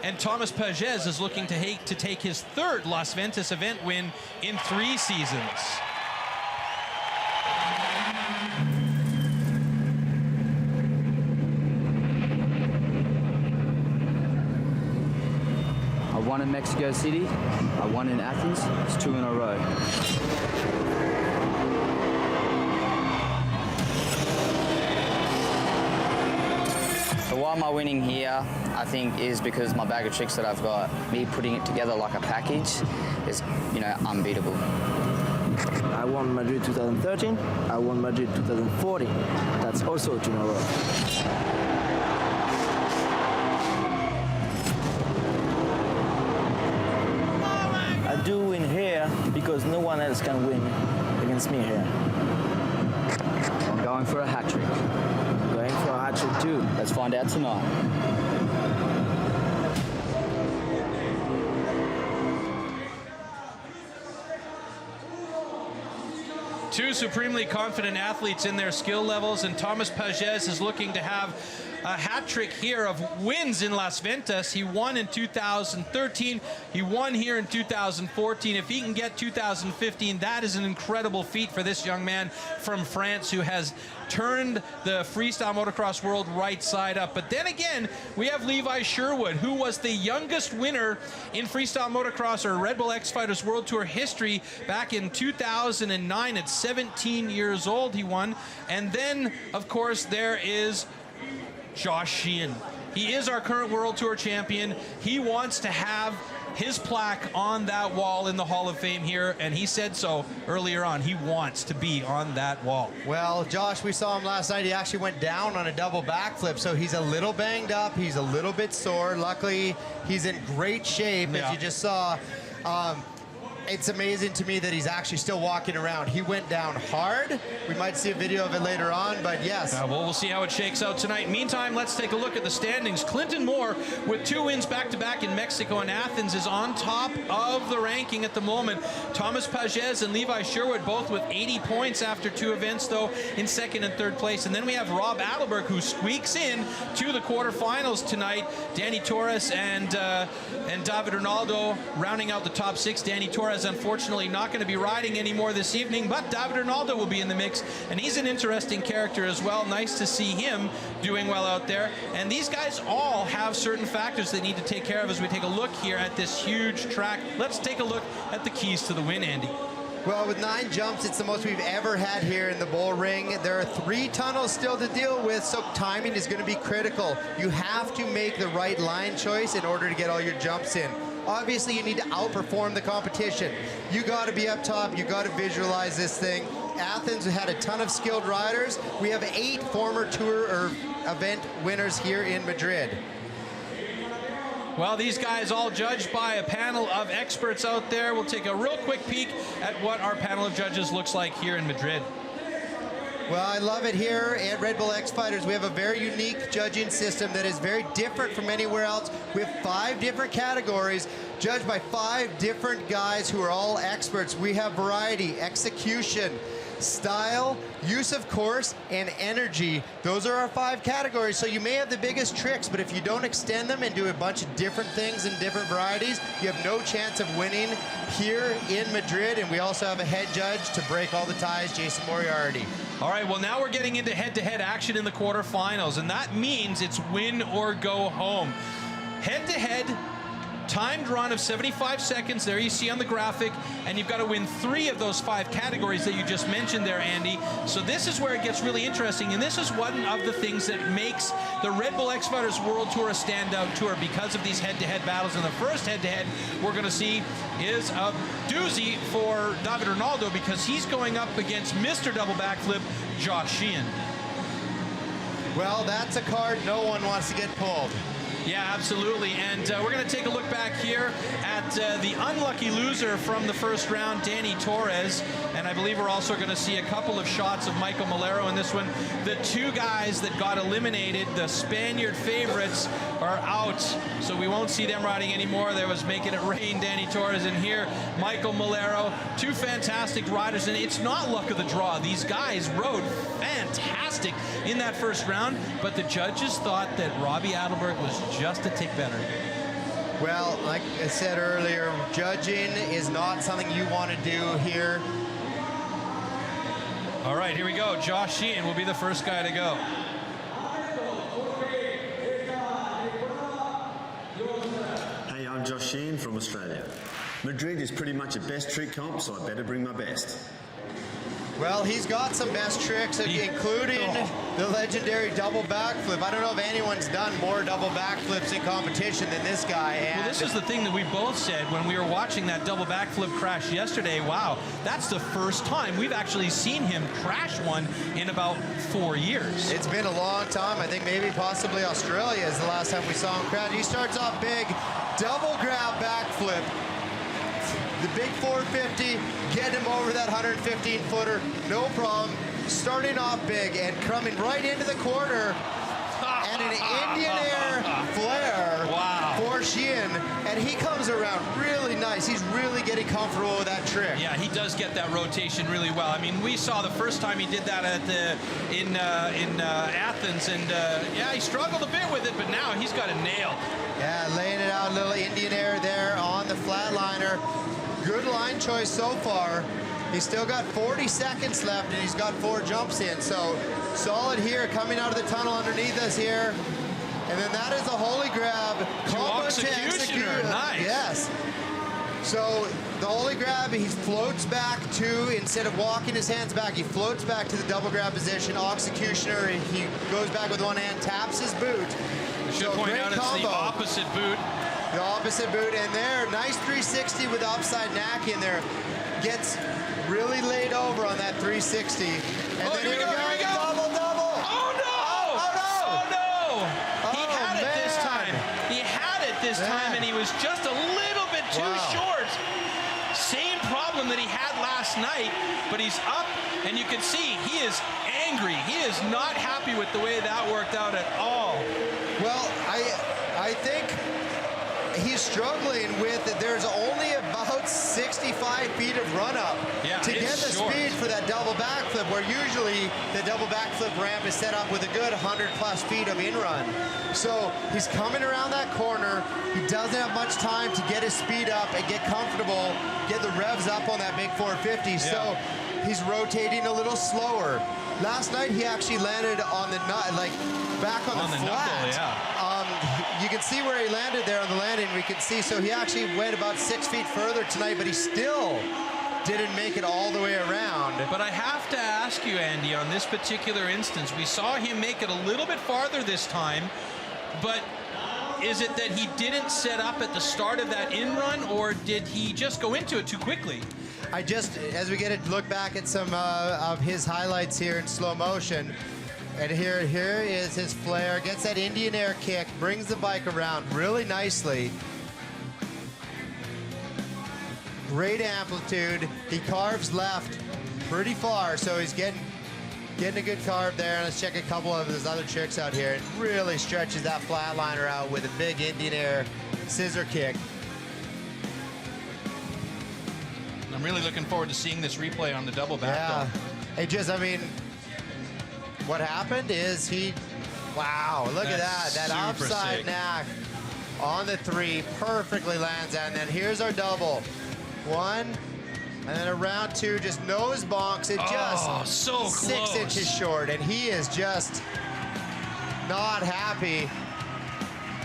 and Thomas Pages is looking to take his 3rd Las Ventas event win in 3 seasons. I won in Mexico City, I won in Athens, it's 2 in a row. So why am I winning here, I think, is because my bag of tricks that I've got, me putting it together like a package, is, you know, unbeatable. I won Madrid 2013, I won Madrid 2014, that's also 2 in a row. I do win here because no one else can win against me here. I'm going for a hat trick. I'm going for a hat trick too. Let's find out tonight. Two supremely confident athletes in their skill levels, and Thomas Pages is looking to have a hat trick here of wins in Las Ventas. He won in 2013. He won here in 2014. If he can get 2015, that is an incredible feat for this young man from France who has turned the freestyle motocross world right side up. But then again, we have Levi Sherwood, who was the youngest winner in freestyle motocross or Red Bull X Fighters World Tour history back in 2009. At 17 years old, he won. And then, of course, there is Josh Sheehan. He is our current World Tour champion. He wants to have his plaque on that wall in the Hall of Fame here, and he said so earlier on. He wants to be on that wall. Well, Josh, we saw him last night. He actually went down on a double backflip, so he's a little banged up. He's a little bit sore. Luckily, he's in great shape, as you just saw. It's amazing to me that he's actually still walking around. He went down hard. We might see a video of it later on, but yes. Well, we'll see how it shakes out tonight. Meantime, let's take a look at the standings. Clinton Moore, with 2 wins back-to-back in Mexico and Athens, is on top of the ranking at the moment. Thomas Pages and Levi Sherwood both with 80 points after 2 events, though, in 2nd and 3rd place. And then we have Rob Adelberg, who squeaks in to the quarterfinals tonight. Danny Torres and David Ronaldo rounding out the top 6. Danny Torres, unfortunately, not going to be riding anymore this evening, but David Ronaldo will be in the mix, and he's an interesting character as well. Nice to see him doing well out there. And these guys all have certain factors they need to take care of as we take a look here at this huge track. Let's take a look at the keys to the win, Andy. Well, with 9 jumps, it's the most we've ever had here in the bull ring. There are 3 tunnels still to deal with, so timing is going to be critical. You have to make the right line choice in order to get all your jumps in. Obviously, you need to outperform the competition. You got to be up top. You got to visualize this thing. Athens had a ton of skilled riders. We have 8 former tour or event winners here in Madrid. Well, these guys all judged by a panel of experts out there. We'll take a real quick peek at what our panel of judges looks like here in Madrid. Well, I love it here at Red Bull X Fighters. We have a very unique judging system that is very different from anywhere else. We have 5 different categories judged by 5 different guys who are all experts. We have variety, execution, style, use of course, and energy. Those are our 5 categories. So you may have the biggest tricks, but if you don't extend them and do a bunch of different things in different varieties, you have no chance of winning here in Madrid. And we also have a head judge to break all the ties, Jason Moriarty. All right, well, now we're getting into head-to-head action in the quarterfinals, and that means it's win or go home. Head-to-head, timed run of 75 seconds. There you see on the graphic, and you've got to win 3 of those 5 categories that you just mentioned there, Andy. So this is where it gets really interesting, and this is one of the things that makes the Red Bull X Fighters World Tour a standout tour because of these head-to-head battles. And the first head-to-head we're going to see is a doozy for David Ronaldo because he's going up against Mr. Double Backflip, Josh Sheehan. Well, that's a card no one wants to get pulled. Yeah, absolutely. And we're going to take a look back here at the unlucky loser from the first round, Danny Torres. And I believe we're also going to see a couple of shots of Michael Malero in this one. The 2 guys that got eliminated, the Spaniard favorites, are out. So we won't see them riding anymore. There was Making It Rain, Danny Torres, and here, Michael Malero. 2 fantastic riders. And it's not luck of the draw. These guys rode fantastic in that first round. But the judges thought that Robbie Adelberg was just a tick better. Well, like I said earlier, judging is not something you want to do here. All right, here we go. Josh Sheehan will be the first guy to go. Hey, I'm Josh Sheehan from Australia. Madrid is pretty much a best trick comp, so I better bring my best. Well, he's got some best tricks, including the legendary double backflip. I don't know if anyone's done more double backflips in competition than this guy. And well, this is the thing that we both said when we were watching that double backflip crash yesterday. Wow, that's the first time we've actually seen him crash one in about 4 years. It's been a long time. I think maybe possibly Australia is the last time we saw him crash. He starts off big, double grab backflip. The big 450, get him over that 115-footer, no problem. Starting off big and coming right into the corner. And an Indian Air flare for Sheehan. And he comes around really nice. He's really getting comfortable with that trick. Yeah, he does get that rotation really well. I mean, we saw the first time he did that at in Athens, and yeah, he struggled a bit with it, but now he's got it nailed. Yeah, laying it out, a little Indian Air there on the flatliner. Good line choice so far. He's still got 40 seconds left, and he's got 4 jumps in. So solid here, coming out of the tunnel underneath us here. And then that is a holy grab. Combo to executioner. Nice. Yes. So the holy grab, he floats back to, instead of walking his hands back, he floats back to the double grab position. Executioner, he goes back with one hand, taps his boot. I should point out it's the opposite boot. The opposite boot, and there, nice 360 with the upside knack in there. Gets really laid over on that 360. And then here we go. Double, double. Oh, no. Oh, no. He had it this time. He had it this time, and he was just a little bit too short. Same problem that he had last night, but he's up, and you can see he is angry. He is not happy with the way that worked out at all. Well, I think he's struggling with it. There's only about 65 feet of run up to get the speed for that double backflip, where usually the double backflip ramp is set up with a good 100+ feet of in-run. So he's coming around that corner. He doesn't have much time to get his speed up and get comfortable, get the revs up on that big 450. Yeah. So he's rotating a little slower. Last night he actually landed on the nut, like back on the flat. Knuckle, you can see where he landed there on the landing. We can see, so he actually went about 6 feet further tonight, but he still didn't make it all the way around. But I have to ask you, Andy, on this particular instance, we saw him make it a little bit farther this time, but is it that he didn't set up at the start of that in-run, or did he just go into it too quickly? I just, as we get a look back at some of his highlights here in slow motion, and here is his flare, gets that Indian Air kick, brings the bike around really nicely. Great amplitude. He carves left pretty far, so he's getting a good carve there. And let's check a couple of his other tricks out here. It really stretches that flatliner out with a big Indian Air scissor kick. I'm really looking forward to seeing this replay on the double back. Yeah, it just, I mean, what happened is wow, look at that. That upside knack on the 3 perfectly lands that. And then here's our double. 1, and then around 2, just nose bonks. It just so 6 inches short, and he is just not happy.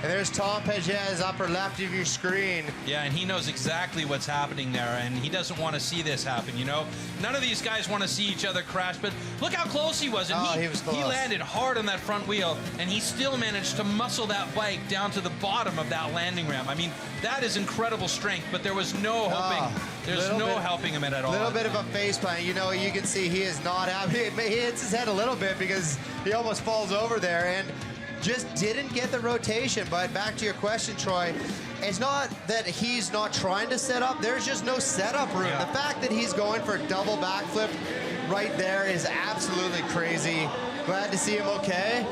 And there's Tom Pages, upper left of your screen. Yeah, and he knows exactly what's happening there, and he doesn't want to see this happen, you know? None of these guys want to see each other crash, but look how close he was. And he was close. He landed hard on that front wheel, and he still managed to muscle that bike down to the bottom of that landing ramp. I mean, that is incredible strength, but there was no hoping. There's no helping him at all. A little bit of a face plant. You know, you can see he is not happy. He hits his head a little bit because he almost falls over there and just didn't get the rotation. But back to your question, Troy, it's not that he's not trying to set up. There's just no setup room. Yeah. The fact that he's going for a double backflip right there is absolutely crazy. Glad to see him okay.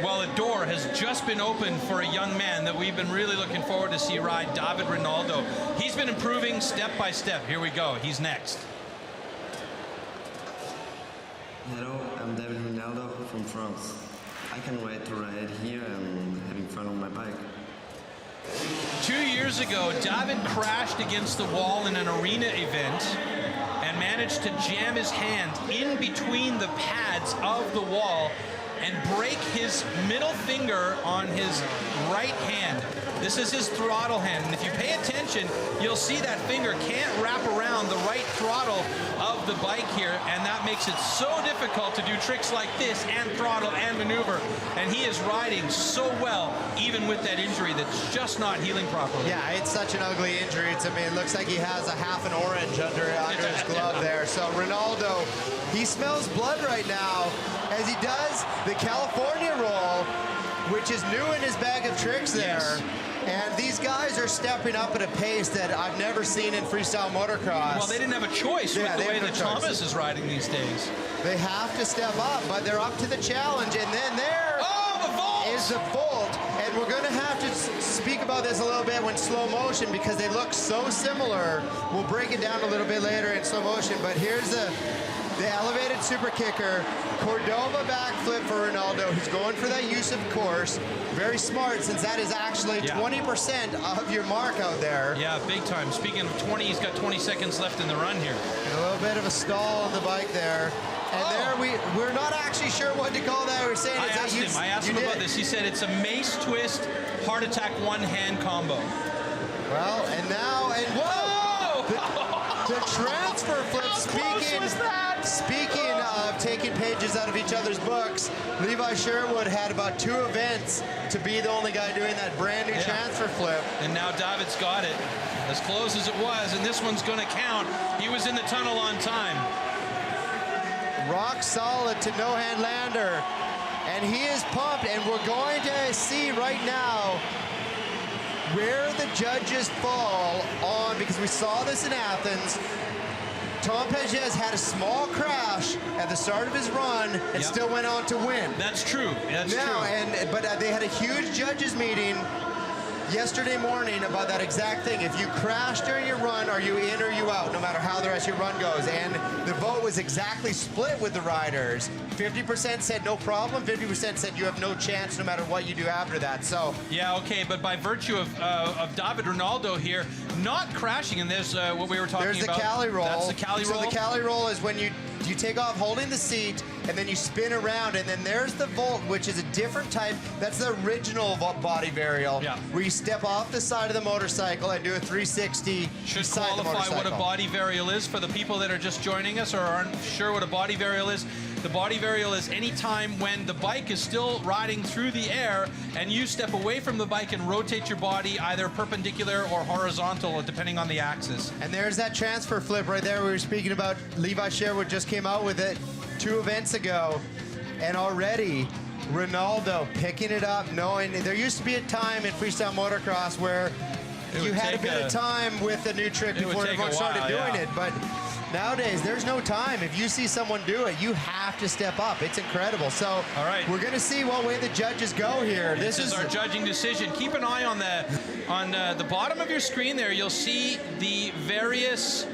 Well, a door has just been opened for a young man that we've been really looking forward to see ride, David Ronaldo. He's been improving step by step. Here we go. He's next. Hello, I'm David Ronaldo from France. I can't wait to ride here and having fun on my bike. 2 years ago, David crashed against the wall in an arena event and managed to jam his hand in between the pads of the wall and break his middle finger on his right hand. This is his throttle hand, and if you pay attention, you'll see that finger can't wrap around the right throttle of the bike here, and that makes it so difficult to do tricks like this and throttle and maneuver, and he is riding so well, even with that injury that's just not healing properly. Yeah, it's such an ugly injury. I mean, it looks like he has a half an orange under his glove there. So Ronaldo, he smells blood right now as he does the California roll, which is new in his bag of tricks there. Yes. And these guys are stepping up at a pace that I've never seen in freestyle motocross. Well, they didn't have a choice with the way that Thomas is riding these days. They have to step up, but they're up to the challenge. And then there is the Volt. And we're going to have to speak about this a little bit when slow motion because they look so similar. We'll break it down a little bit later in slow motion. But here's the elevated super kicker, Cordova backflip for Ronaldo. He's going for that use of course. Very smart, since that is actually 20% of your mark out there. Yeah, big time. Speaking of 20, he's got 20 seconds left in the run here. And a little bit of a stall on the bike there. And there we're not actually sure what to call that. We're saying it's I asked him about this. He said it's a mace twist, heart attack, one-hand combo. Well, and now, and whoa! The transfer flip, speaking of taking pages out of each other's books, Levi Sherwood had about 2 events to be the only guy doing that brand new transfer flip. And now David's got it, as close as it was, and this one's going to count. He was in the tunnel on time. Rock solid to no-hand lander, and he is pumped, and we're going to see right now where the judges fall on, because we saw this in Athens. Tom Pages had a small crash at the start of his run and still went on to win. That's true. That's true. But they had a huge judges meeting yesterday morning about that exact thing. If you crash during your run, are you in or you out, no matter how the rest of your run goes? And the vote was exactly split with the riders. 50% said no problem, 50% said you have no chance no matter what you do after that. So yeah, okay, but by virtue of David Ronaldo here not crashing, and there's what we were talking about. There's the Cali roll. That's the Cali roll. So the Cali roll is when you take off holding the seat and then you spin around, and then there's the Volt, which is a different type. That's the original body varial, where you step off the side of the motorcycle and do a 360. Should qualify what a body varial is for the people that are just joining us or aren't sure what a body varial is. The body varial is any time when the bike is still riding through the air and you step away from the bike and rotate your body either perpendicular or horizontal, depending on the axis. And there's that transfer flip right there we were speaking about. Levi Sherwood just came out with it 2 events ago, and already Ronaldo picking it up, knowing there used to be a time in freestyle motocross where you had a bit of time with the new trick before everyone started doing it, but nowadays, there's no time. If you see someone do it, you have to step up. It's incredible. So, all right, we're going to see what way the judges go here. This is our judging decision. Keep an eye on the bottom of your screen there. You'll see the various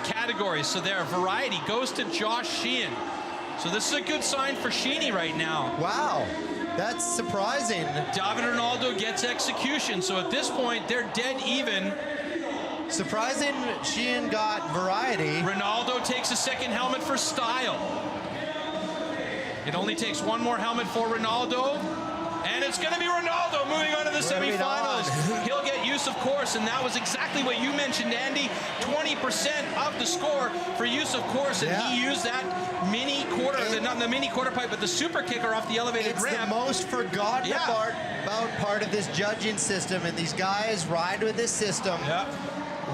categories. So there, variety goes to Josh Sheehan. So this is a good sign for Sheeny right now. Wow. That's surprising. David Ronaldo gets execution. So at this point, they're dead even. Surprising, Sheehan got variety. Ronaldo takes a second helmet for style. It only takes one more helmet for Ronaldo. And it's it's going to be Ronaldo moving on to the semifinals. He'll get use of course, and that was exactly what you mentioned, Andy. 20% of the score for use of course, and he used that mini quarter, not the mini quarter pipe, but the super kicker off the elevated ramp. It's the most forgotten about part of this judging system, and these guys ride with this system.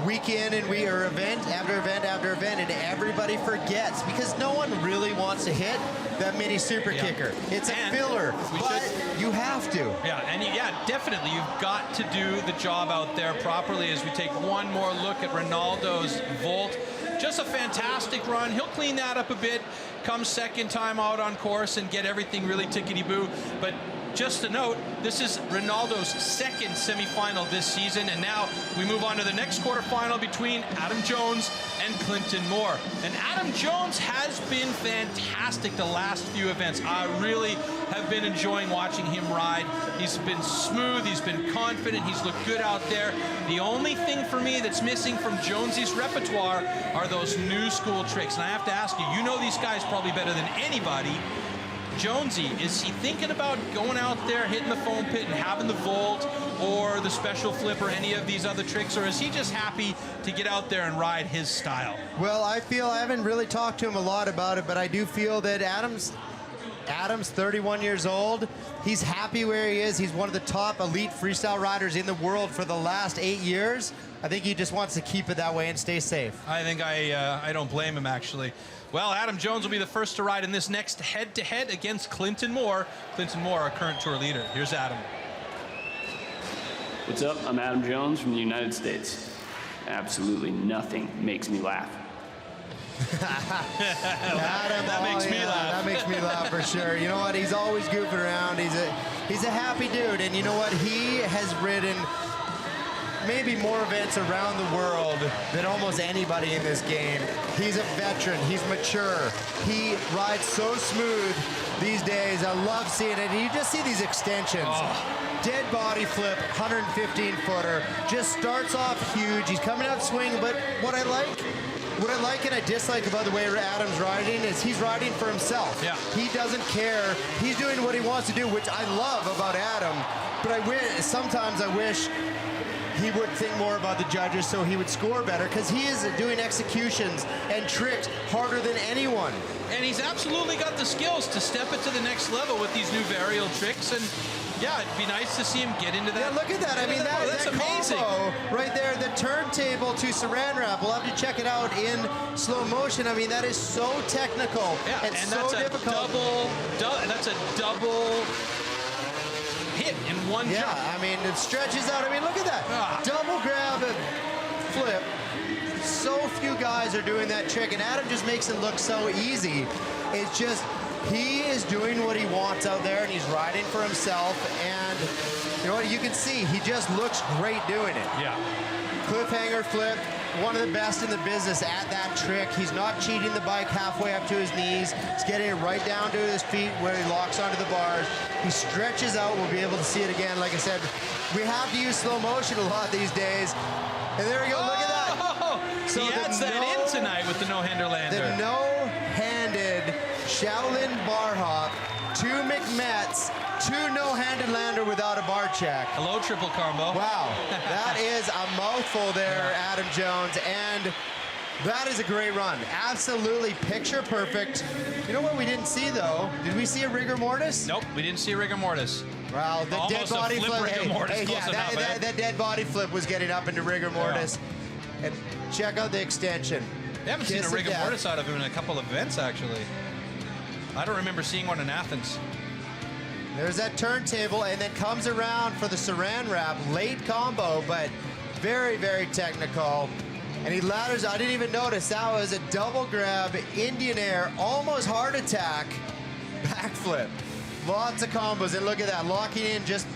Week in and event after event after event, and everybody forgets because no one really wants to hit that mini super kicker. It's a filler, but you have to. Yeah, and definitely you've got to do the job out there properly as we take one more look at Ronaldo's vault. Just a fantastic run. He'll clean that up a bit, come second time out on course and get everything really tickety-boo. But just a note, this is Ronaldo's second semifinal this season, and now we move on to the next quarterfinal between Adam Jones and Clinton Moore. And Adam Jones has been fantastic the last few events. I really have been enjoying watching him ride. He's been smooth, he's been confident, he's looked good out there. The only thing for me that's missing from Jonesy's repertoire are those new school tricks. And I have to ask you, you know these guys probably better than anybody. Jonesy, is he thinking about going out there, hitting the foam pit and having the vault or the special flip or any of these other tricks, or is he just happy to get out there and ride his style? Well, I haven't really talked to him a lot about it, but I do feel that Adam's 31 years old. He's happy where he is. He's one of the top elite freestyle riders in the world for the last 8 years. I think he just wants to keep it that way and stay safe. I think I don't blame him, actually. Well, Adam Jones will be the first to ride in this next head-to-head against Clinton Moore. Clinton Moore, our current tour leader. Here's Adam. What's up? I'm Adam Jones from the United States. Absolutely nothing makes me laugh. Adam, that makes me laugh. That makes me laugh for sure. You know what? He's always goofing around. He's a happy dude, and you know what? He has ridden maybe more events around the world than almost anybody in this game. He's a veteran. He's mature. He rides so smooth these days. I love seeing it. And you just see these extensions. Dead body flip, 115-footer. Just starts off huge. He's coming out swinging, but what I like and I dislike about the way Adam's riding is he's riding for himself. He doesn't care. He's doing what he wants to do, which I love about Adam. But sometimes I wish he would think more about the judges so he would score better, because he is doing executions and tricks harder than anyone. And he's absolutely got the skills to step it to the next level with these new varial tricks. And yeah, it'd be nice to see him get into that. Yeah, look at that. I mean, that's that amazing. Right there, the turntable to saran wrap. We'll have to check it out in slow motion. I mean, that is so technical and so difficult. That's a double hit in one jump. Yeah, I mean, it stretches out. I mean, look at that. Double grab and flip. So few guys are doing that trick, and Adam just makes it look so easy. It's just, he is doing what he wants out there, and he's riding for himself, and you know what, you can see, he just looks great doing it. Yeah. Cliffhanger flip, one of the best in the business at that trick. He's not cheating the bike halfway up to his knees. He's getting it right down to his feet where he locks onto the bars. He stretches out. We'll be able to see it again. Like I said, we have to use slow motion a lot these days. And there we go, look at that. So he adds that in tonight with the no-hander lander. The no-handed Shaolin bar hop, 2 McMets, 2 no-handed lander without a bar check. Hello, triple combo. Wow, that is a mouthful there, Adam Jones, and that is a great run. Absolutely picture perfect. You know what we didn't see, though? Did we see a rigor mortis? Nope, we didn't see a rigor mortis. Well, the dead body flip. That dead body flip was getting up into rigor mortis. And check out the extension. We haven't seen a rigor mortis out of him in a couple of events, actually. I don't remember seeing one in Athens. There's that turntable, and then comes around for the saran wrap. Late combo, but very, very technical. And he ladders. I didn't even notice that was a double grab, Indian air, almost heart attack, backflip. Lots of combos, and look at that, locking in just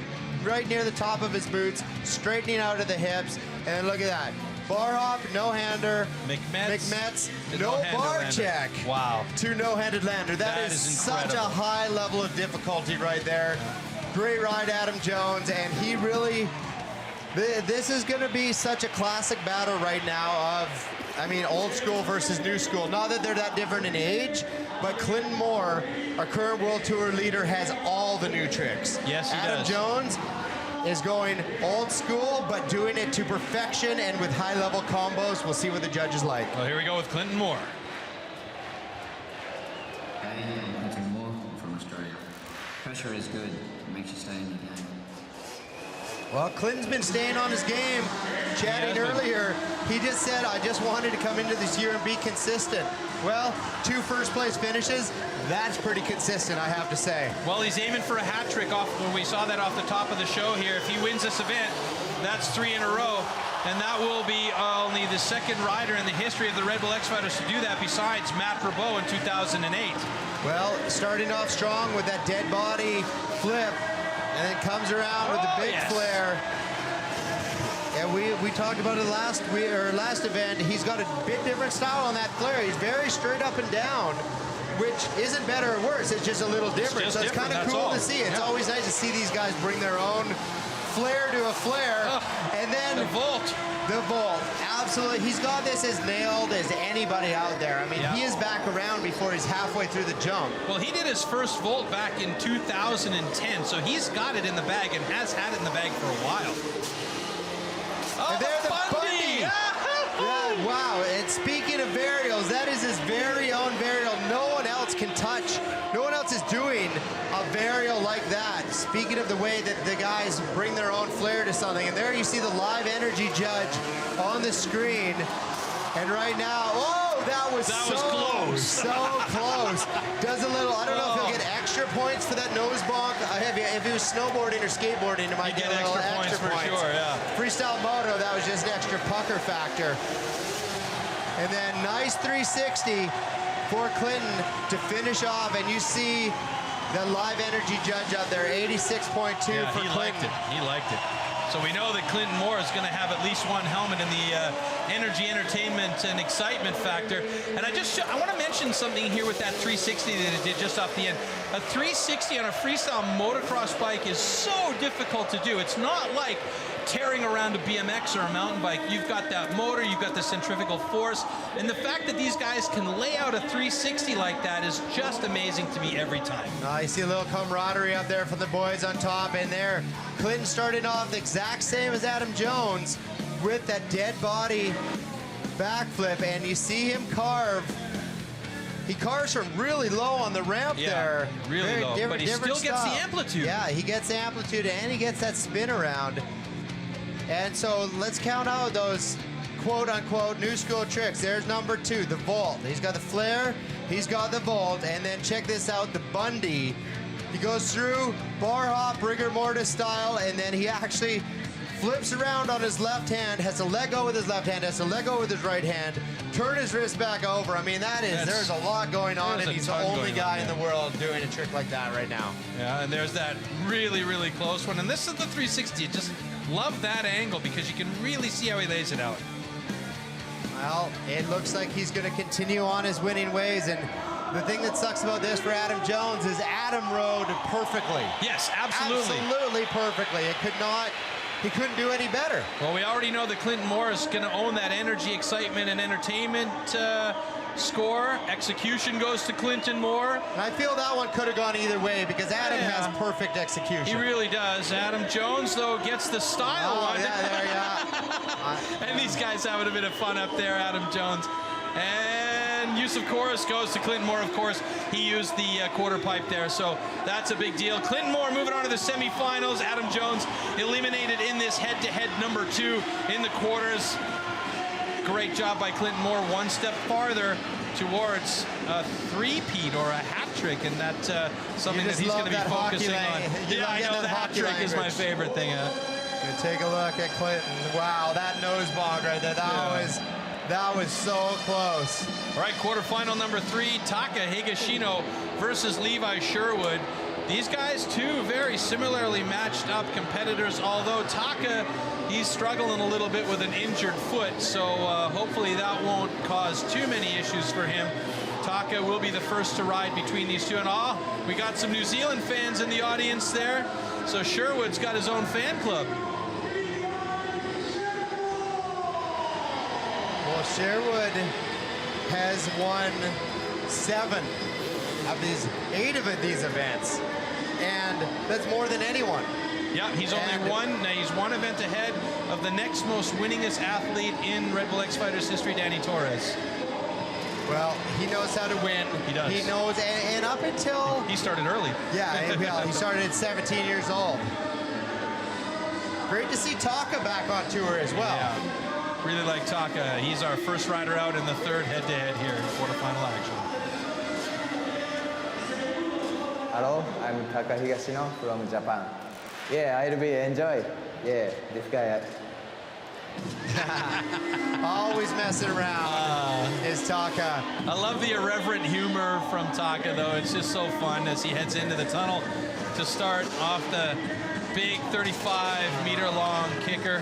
right near the top of his boots, straightening out of the hips, and look at that. Bar hop, no-hander. McMets, no bar check. Wow. 2 no-handed lander. That is such a high level of difficulty right there. Great ride, Adam Jones, and he really This is going to be such a classic battle right now of, I mean, old school versus new school. Not that they're that different in age, but Clinton Moore, our current World Tour leader, has all the new tricks. Yes, he Adam does. Jones is going old school, but doing it to perfection and with high-level combos. We'll see what the judges like. Well, here we go with Clinton Moore. Hey, Clinton Moore from Australia. Pressure is good. It makes you stay in your game. Well, Clinton's been staying on his game. Chatting earlier, he just said, I just wanted to come into this year and be consistent. Well, 2 first-place finishes, that's pretty consistent, I have to say. Well, he's aiming for a hat trick off. We saw that off the top of the show here. If he wins this event, that's 3 in a row. And that will be only the second rider in the history of the Red Bull X Fighters to do that, besides Matt Verbeau in 2008. Well, starting off strong with that dead body flip, and then comes around with the big flare. And we talked about it last event. He's got a bit different style on that flare. He's very straight up and down, which isn't better or worse. It's just a little different. So it's kind of cool to see. It's always nice to see these guys bring their own flare to a flare. And then the vault. The vault, absolutely. He's got this as nailed as anybody out there. I mean, he is back around before he's halfway through the jump. Well, he did his first vault back in 2010, so he's got it in the bag and has had it in the bag for a while. Oh, and there the Bundy! Yeah, wow, and speaking of varials, that is his very own varial. No one else can touch. No one else is doing a varial like that. Speaking of the way that the guys bring their own flair to something, and there you see the live energy judge on the screen. And right now, that was close. So close. Does a little, I don't know if he'll get extra points for that nose bonk. If he was snowboarding or skateboarding, it might get a little extra points. For sure, yeah. Freestyle moto, that was just an extra pucker factor. And then nice 360 for Clinton to finish off, and you see the live energy judge out there, 86.2 for Clinton. He liked it. He liked it. So we know that Clinton Moore is going to have at least one helmet in the energy, entertainment, and excitement factor. And I want to mention something here with that 360 that it did just off the end. A 360 on a freestyle motocross bike is so difficult to do. It's not like tearing around a BMX or a mountain bike. You've got that motor, you've got the centrifugal force, and the fact that these guys can lay out a 360 like that is just amazing to me every time. You see a little camaraderie up there from the boys on top, and there Clinton started off the exact same as Adam Jones with that dead body backflip, and you see him carve. He carves from really low on the ramp there. Really low, but he still gets the amplitude. Yeah, he gets the amplitude, and he gets that spin around. And so let's count out those quote-unquote new school tricks. There's number 2, the vault. He's got the flare, he's got the vault, and then check this out, the Bundy. He goes through bar hop, rigor mortis style, and then he actually flips around on his left hand, has to let go with his left hand, has to let go with his right hand, turn his wrist back over. I mean, there's a lot going on, and he's the only guy in the world doing a trick like that right now. Yeah, and there's that really, really close one. And this is the 360. Just love that angle because you can really see how he lays it out. Well, it looks like he's going to continue on his winning ways, and the thing that sucks about this for Adam Jones is Adam rode perfectly. Yes, absolutely. Absolutely perfectly. He couldn't do any better. Well, we already know that Clinton Moore is going to own that energy, excitement, and entertainment score. Execution goes to Clinton Moore. And I feel that one could have gone either way because Adam has perfect execution. He really does. Adam Jones, though, gets the style one. And these guys having a bit of fun up there, Adam Jones. And use of chorus goes to Clinton Moore, of course. He used the quarter pipe there, so that's a big deal. Clinton Moore moving on to the semifinals. Adam Jones eliminated in this head-to-head number 2 in the quarters. Great job by Clinton Moore, one step farther towards a three-peat or a hat trick, and that's something that he's going to be focusing on. Yeah, I know the hat trick is my favorite thing. Gonna take a look at Clinton. Wow, that nose bog right there. That was so close. All right, quarterfinal number 3, Taka Higashino versus Levi Sherwood. These guys, too, very similarly matched up competitors, although Taka, he's struggling a little bit with an injured foot, so hopefully that won't cause too many issues for him. Taka will be the first to ride between these two. And we got some New Zealand fans in the audience there, so Sherwood's got his own fan club. Now, Sherwood has won 8 of these events, and that's more than anyone. Yeah, he's only he's one event ahead of the next most winningest athlete in Red Bull X Fighters history, Danny Torres. Well, he knows how to win. He does. He knows, and up until... He started early. Yeah, well, he started at 17 years old. Great to see Taka back on tour as well. Yeah, really like Taka. He's our first rider out in the third head-to-head here in quarterfinal action. Hello, I'm Taka Higashino from Japan. Yeah, I'll be enjoy. Yeah, this guy. Always messing around is Taka. I love the irreverent humor from Taka, though. It's just so fun as he heads into the tunnel to start off the big 35-meter-long kicker.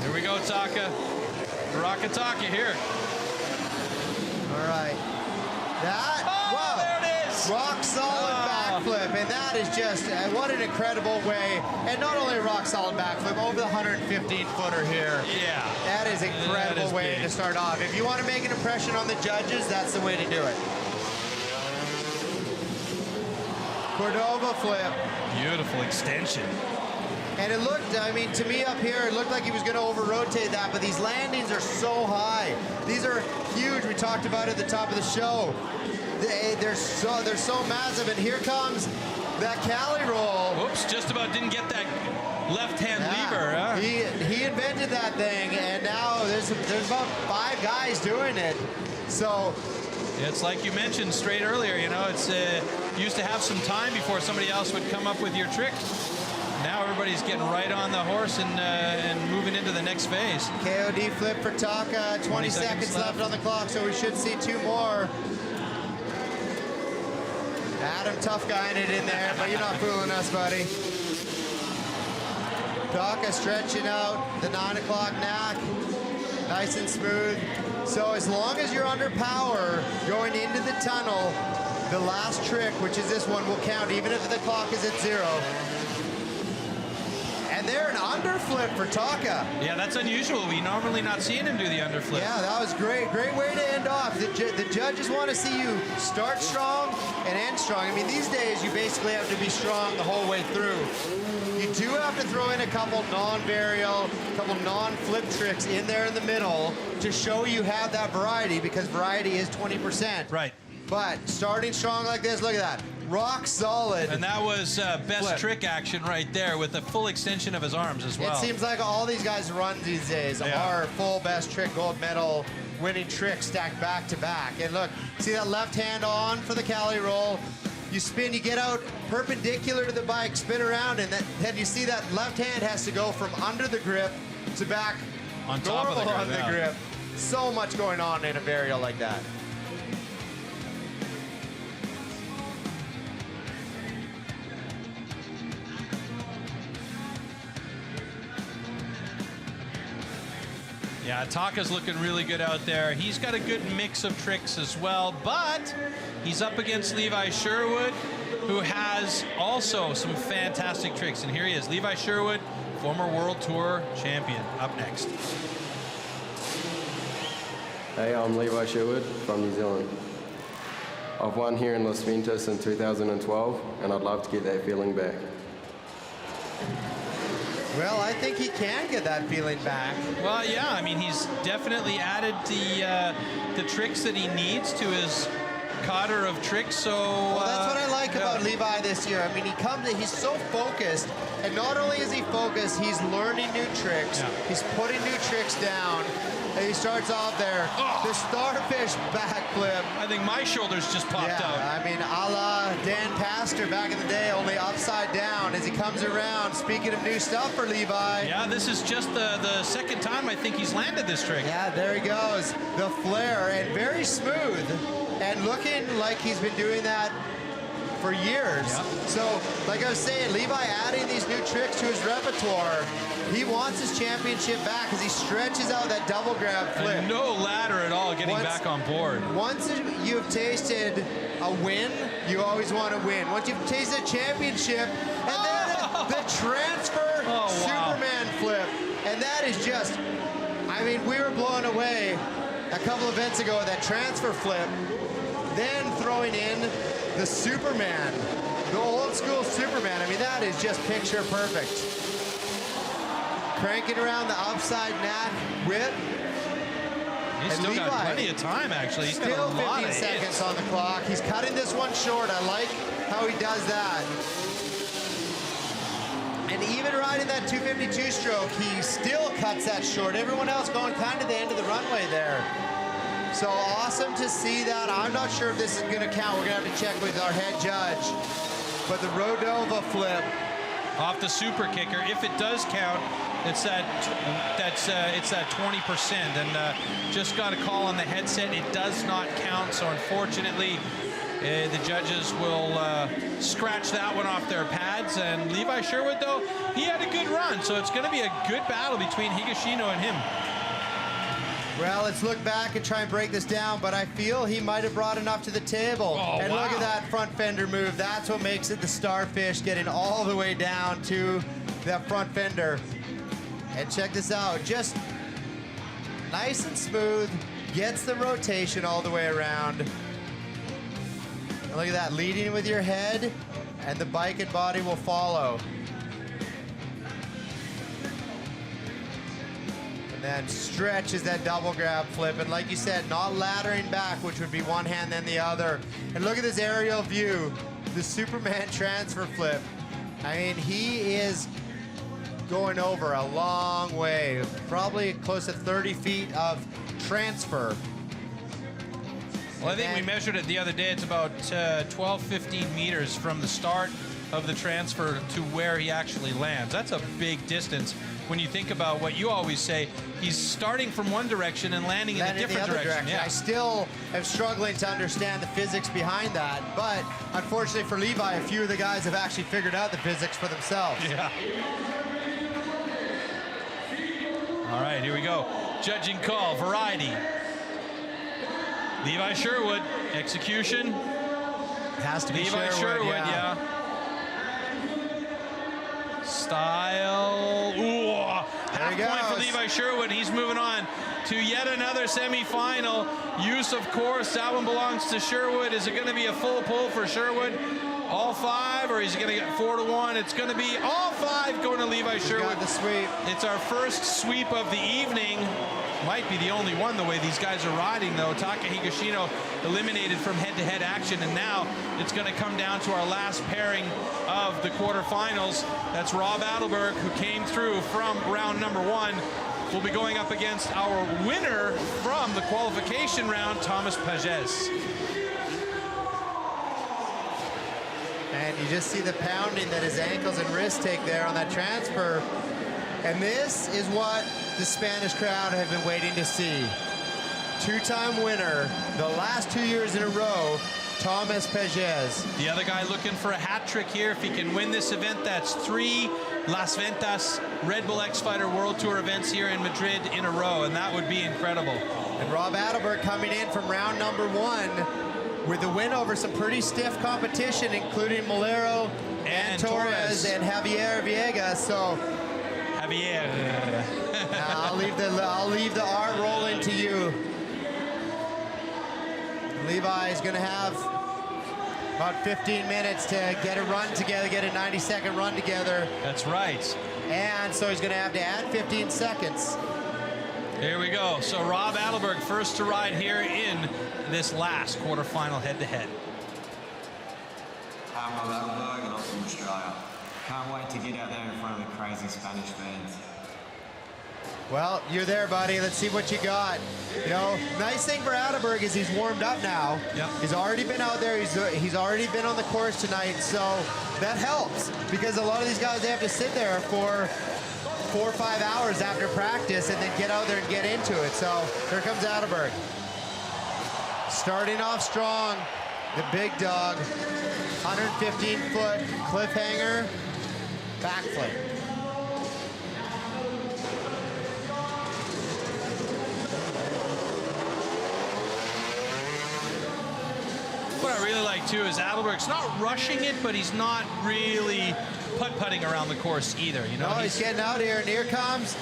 Here we go, Taka. Rockataka here. All right. Whoa. There it is. Rock solid backflip, and that is just what an incredible way. And not only a rock solid backflip, over the 115-footer here. Yeah. That is an incredible way to start off. If you want to make an impression on the judges, that's the way to do it. Cordova flip. Beautiful extension. And it looked, I mean, to me up here, it looked like he was going to over-rotate that, but these landings are so high. These are huge. We talked about it at the top of the show. They're so massive, and here comes that Cali roll. Whoops, just about didn't get that left-hand lever. Huh? He invented that thing, and now there's about 5 guys doing it. So it's like you mentioned straight earlier, you know, it's used to have some time before somebody else would come up with your trick. Now everybody's getting right on the horse and moving into the next phase. KOD flip for Taka, 20 seconds left on the clock, so we should see 2 more. Adam tough guying it in there, but you're not fooling us, buddy. Taka stretching out the 9 o'clock knack, nice and smooth. So as long as you're under power going into the tunnel, the last trick, which is this one, will count even if the clock is at 0. And there, an underflip for Taka. Yeah, that's unusual. We normally not seeing him do the underflip. Yeah, that was great. Great way to end off. The judges want to see you start strong and end strong. I mean, these days, you basically have to be strong the whole way through. You do have to throw in a couple non-varial, a couple non-flip tricks in there in the middle to show you have that variety, because variety is 20%. Right. But starting strong like this, look at that. Rock solid. And that was best trick action right there with the full extension of his arms as well. It seems like all these guys run these days are full best trick gold medal winning tricks stacked back to back. And look, see that left hand on for the Cali roll. You spin, you get out perpendicular to the bike, spin around, and then you see that left hand has to go from under the grip to back on top of the grip. On the grip. So much going on in a varial like that. Yeah, Taka's looking really good out there. He's got a good mix of tricks as well, but he's up against Levi Sherwood, who has also some fantastic tricks. And here he is, Levi Sherwood, former World Tour champion, up next. Hey, I'm Levi Sherwood from New Zealand. I've won here in Las Ventas in 2012, and I'd love to get that feeling back. Well, I think he can get that feeling back. Well, yeah, I mean, he's definitely added the tricks that he needs to his cadre of tricks. So well, that's what I like about Levi this year. I mean, he's so focused, and not only is he focused, he's learning new tricks. Yeah. He's putting new tricks down. And he starts off there. The starfish backflip. I think my shoulders just popped out. I mean, a la Dan Pastor back in the day, only upside down as he comes around. Speaking of new stuff for Levi. Yeah, this is just the second time I think he's landed this trick. Yeah, there he goes. The flare, and very smooth. And looking like he's been doing that for years. Yep. So, like I was saying, Levi adding these new tricks to his repertoire. He wants his championship back as he stretches out that double grab flip. And no ladder at all getting back on board. Once you've tasted a win, you always want to win. Once you've tasted a championship, and then the transfer Superman flip. And that is just, blown away a couple events ago, that transfer flip, then throwing in the Superman, the old school Superman. I mean, that is just picture perfect. Cranking around the upside nat whip. He's still got plenty of time, actually. He's got a lot of 15 seconds hits on the clock. He's cutting this one short. I like how he does that. And even riding that 252 stroke, he still cuts that short. Everyone else going kind of the end of the runway there. So awesome to see that. I'm not sure if this is going to count. We're going to have to check with our head judge. But the Rodova flip off the super kicker, if it does count, it's that 20%. And just got a call on the headset. It does not count. So unfortunately, the judges will scratch that one off their pads. And Levi Sherwood, though, he had a good run. So it's going to be a good battle between Higashino and him. Well, let's look back and try and break this down, but I feel he might have brought enough to the table. Oh, and wow. Look at that front fender move. That's what makes it the Starfish, getting all the way down to that front fender. And check this out, just nice and smooth, gets the rotation all the way around. And look at that, leading with your head, and the bike and body will follow. And then stretches that double grab flip. And like you said, not laddering back, which would be one hand then the other. And look at this aerial view, the Superman transfer flip. I mean, he is going over a long way, probably close to 30 feet of transfer. Well, I think we measured it the other day. It's about 12, 15 meters from the start of the transfer to where he actually lands. That's a big distance when you think about what you always say. He's starting from one direction and landing in a different direction. Yeah. I still am struggling to understand the physics behind that, but unfortunately for Levi, a few of the guys have actually figured out the physics for themselves. Yeah. All right, here we go. Judging call, variety. Levi Sherwood, execution. Has to be Levi Sherwood, yeah. Style. Ooh, half point for Levi Sherwood. He's moving on to yet another semifinal. Use, of course, that one belongs to Sherwood. Is it going to be a full pull for Sherwood? All five, or is he going to get 4-1? It's going to be all five going to Levi Sherwood. Got the sweep. It's our first sweep of the evening. Might be the only one the way these guys are riding, though. Taka Higashino eliminated from head-to-head action, and now it's going to come down to our last pairing of the quarterfinals. That's Rob Adelberg, who came through from round number one. We'll be going up against our winner from the qualification round, Thomas Pages. And you just see the pounding that his ankles and wrists take there on that transfer. And this is what the Spanish crowd have been waiting to see. Two-time winner, the last 2 years in a row, Thomas Pages. The other guy looking for a hat trick here. If he can win this event, that's 3 Las Ventas Red Bull X-Fighter World Tour events here in Madrid in a row, and that would be incredible. And Rob Adelberg coming in from round number one with a win over some pretty stiff competition, including Molero and Torres and Javier Villegas. So Javier. I'll leave the art rolling to you. Levi is going to have about 15 minutes to get a run together, get a 90-second run together. That's right. And so he's going to have to add 15 seconds. Here we go. So Rob Adelberg first to ride here in this last quarterfinal head-to-head. I'm Rob Adelberg and I'm from Australia. Can't wait to get out there in front of the crazy Spanish fans. Well, you're there, buddy. Let's see what you got. You know, nice thing for Adelberg is he's warmed up now. Yep. He's already been out there. He's already been on the course tonight, so that helps because a lot of these guys, they have to sit there for 4 or 5 hours after practice and then get out there and get into it. So here comes Adelberg. Starting off strong, the big dog, 115-foot cliffhanger, backflip. What I really like, too, is Adelberg's not rushing it, but he's not really putt-putting around the course either. You know, he's getting out here, and here comes,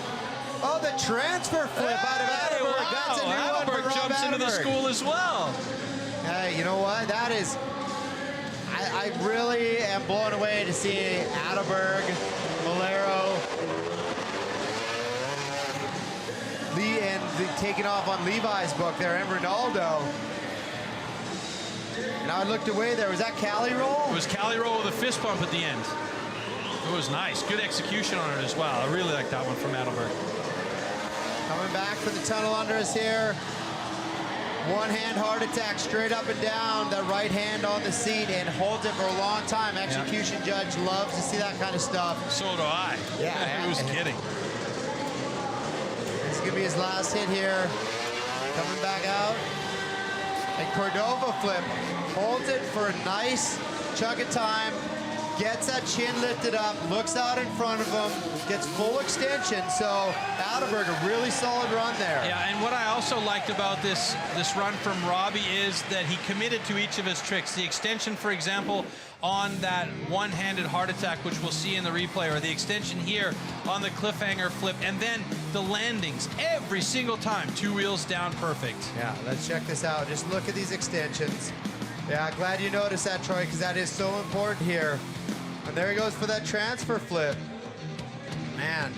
the transfer flip out of Adelberg. That's a new one for Adelberg Rob jumps into the Adelberg. school as well. Hey, you know what? That is... I really am blown away to see Adelberg, Valero, Lee, and taking off on Levi's book there, and Ronaldo. And I looked away there. Was that Cali roll? It was Cali roll with a fist bump at the end. It was nice. Good execution on it as well. I really like that one from Adelberg. Coming back for the tunnel under us here. One hand heart attack straight up and down. The right hand on the seat and holds it for a long time. Execution judge loves to see that kind of stuff. So do I. Yeah. Who's kidding? This is going to be his last hit here. Coming back out. And Cordova flip. Holds it for a nice chunk of time. Gets that chin lifted up. Looks out in front of him. Gets full extension. So Adelberg, a really solid run there. Yeah, and what I also liked about this run from Robbie is that he committed to each of his tricks. The extension, for example, on that one-handed heart attack, which we'll see in the replay, or the extension here on the cliffhanger flip, and then the landings every single time. 2 wheels down perfect. Yeah, let's check this out. Just look at these extensions. Yeah, glad you noticed that, Troy, because that is so important here. And there he goes for that transfer flip. Man,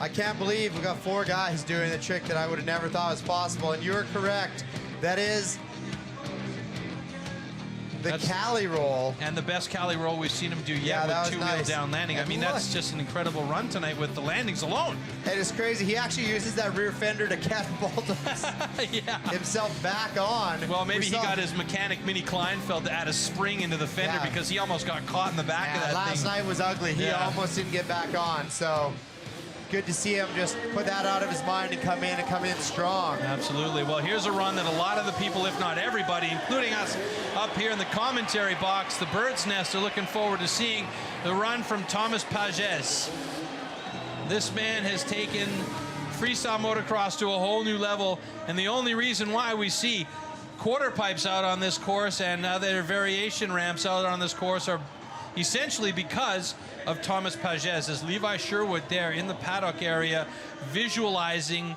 I can't believe we got 4 guys doing the trick that I would have never thought was possible. And you were correct. That is that's Cali roll. And the best Cali roll we've seen him do yet with 2 wheel down landing. And I mean, that's just an incredible run tonight with the landings alone. It is crazy. He actually uses that rear fender to catapult himself back on. Well, maybe he got his mechanic, Mini Kleinfeld, to add a spring into the fender because he almost got caught in the back of that last thing. night was ugly. He almost didn't get back on. So good to see him just put that out of his mind and come in strong. Absolutely. Well, here's a run that a lot of the people, if not everybody, including us up here in the commentary box, the Bird's Nest, are looking forward to seeing the run from Thomas Pages. This man has taken freestyle motocross to a whole new level, and the only reason why we see quarter pipes out on this course and other variation ramps out on this course are essentially because of Thomas Pages, as Levi Sherwood there in the paddock area visualizing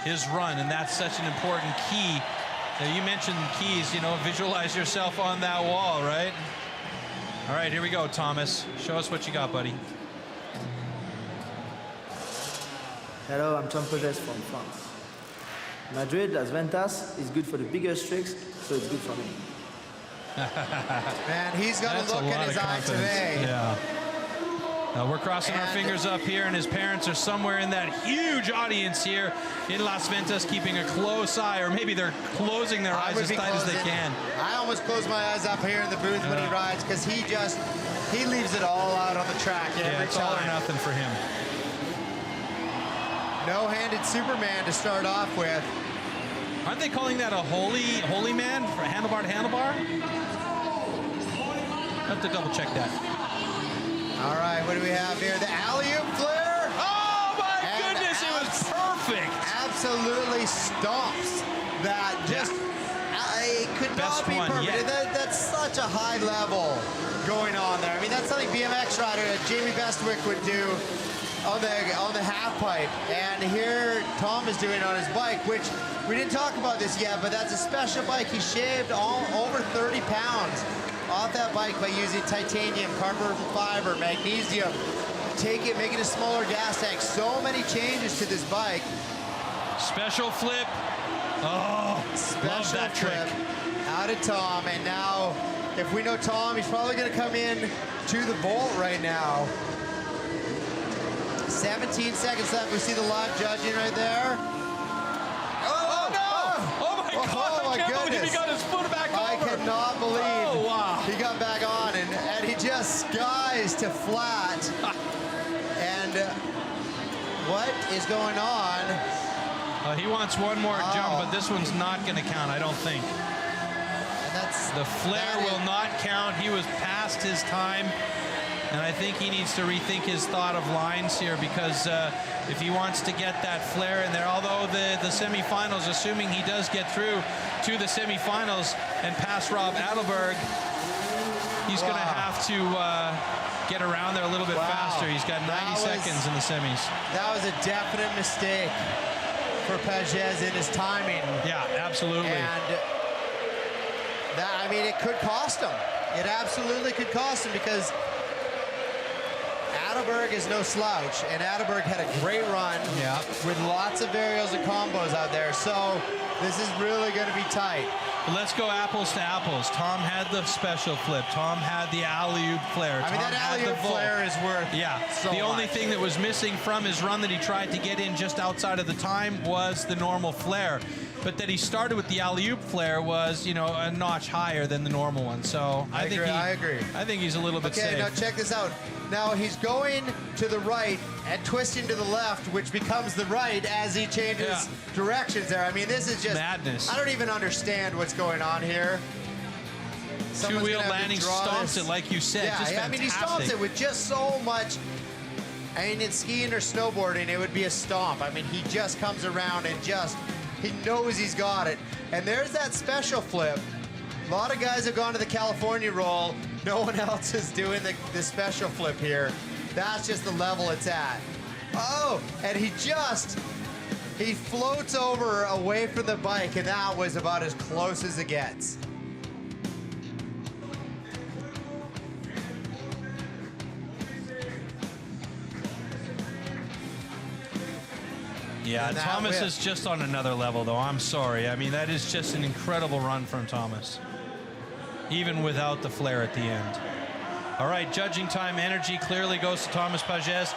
his run, and that's such an important key. Now, you mentioned keys, you know, visualize yourself on that wall, right? All right, here we go, Thomas. Show us what you got, buddy. Hello, I'm Tom Pages from France. Madrid, Las Ventas, is good for the biggest tricks, so it's good for me. Man, he's got a look in his eye today. Yeah. Now we're crossing our fingers up here, and his parents are somewhere in that huge audience here in Las Ventas, keeping a close eye, or maybe they're closing their eyes as tight as they can. I almost close my eyes up here in the booth when he rides, because he leaves it all out on the track every time. It's all or nothing for him. No-handed Superman to start off with. Aren't they calling that a holy man for handlebar to handlebar? Have to double check that. All right, what do we have here? The alley-oop flare. Oh my goodness, it was perfect. Absolutely stomps that. Just it could not be perfect. That's such a high level going on there. I mean, that's something BMX rider Jamie Bestwick would do on the half pipe, and here Tom is doing on his bike, which we didn't talk about this yet, but that's a special bike. He shaved over 30 pounds off that bike by using titanium, carbon fiber, magnesium, make it a smaller gas tank. So many changes to this bike. Special flip. Oh, love that trick. Out of Tom, and now if we know Tom, he's probably going to come in to the vault right now. 17 seconds left. We see the live judging right there. Oh no! Oh my God! Oh my goodness! He got his foot back over. I cannot believe he got back on, and he just skies to flat. And what is going on? He wants one more jump, but this one's not going to count, I don't think. And the flare will not count. He was past his time. And I think he needs to rethink his thought of lines here, because if he wants to get that flare in there, although the semifinals, assuming he does get through to the semifinals and pass Rob Adelberg, he's going to have to get around there a little bit faster. He's got 90 seconds in the semis. That was a definite mistake for Pages in his timing. Yeah, absolutely. And that, I mean, it could cost him. It absolutely could cost him because Adelberg is no slouch, and Adelberg had a great run with lots of varials and combos out there. So this is really going to be tight. But let's go apples to apples. Tom had the special flip. Tom had the alley-oop flare. I mean, that alley-oop flare is worth so the only much. thing that was missing from his run that he tried to get in just outside of the time was the normal flare. But that he started with the alley-oop flare was, you know, a notch higher than the normal one. So I agree. I think he's a little bit safe. Okay, now check this out. Now he's going to the right and twisting to the left, which becomes the right as he changes directions there. I mean, this is just madness. I don't even understand what's going on here. Two-wheel landing stomps it, like you said. Yeah, just I mean, he stomps it with just so much. I mean, in skiing or snowboarding, it would be a stomp. I mean, he just comes around and he knows he's got it. And there's that special flip. A lot of guys have gone to the California roll. No one else is doing the special flip here. That's just the level it's at. Oh, and he floats over away from the bike, and that was about as close as it gets. Yeah, Thomas is just on another level, though. I'm sorry. I mean, that is just an incredible run from Thomas, even without the flare at the end. All right, judging time energy clearly goes to Thomas Pages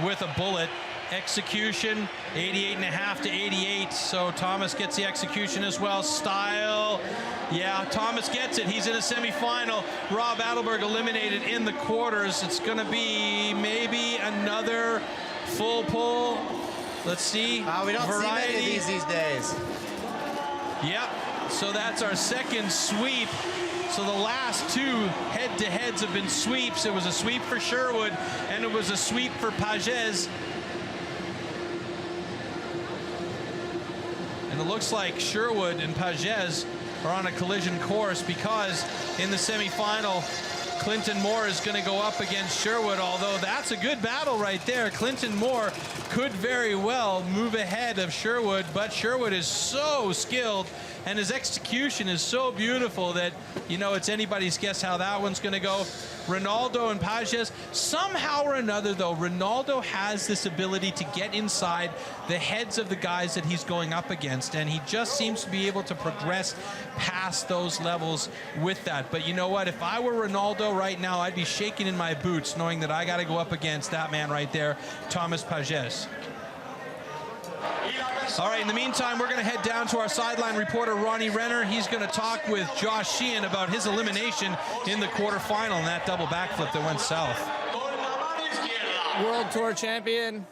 with a bullet. Execution, 88.5 to 88, so Thomas gets the execution as well. Style, yeah, Thomas gets it. He's in a semifinal. Rob Adelberg eliminated in the quarters. It's going to be maybe another full pull. Let's see. We don't see many of these days. Yep. So that's our second sweep. So the last two head-to-heads have been sweeps. It was a sweep for Sherwood, and it was a sweep for Pages. And it looks like Sherwood and Pages are on a collision course because in the semifinal, Clinton Moore is going to go up against Sherwood, although that's a good battle right there. Clinton Moore could very well move ahead of Sherwood, but Sherwood is so skilled and his execution is so beautiful that, you know, it's anybody's guess how that one's going to go. Ronaldo and Pages, somehow or another, though, Ronaldo has this ability to get inside the heads of the guys that he's going up against, and he just seems to be able to progress past those levels with that. But you know what? If I were Ronaldo right now, I'd be shaking in my boots knowing that I got to go up against that man right there, Thomas Pages. All right, in the meantime, we're going to head down to our sideline reporter, Ronnie Renner. He's going to talk with Josh Sheehan about his elimination in the quarterfinal and that double backflip that went south. World Tour champion,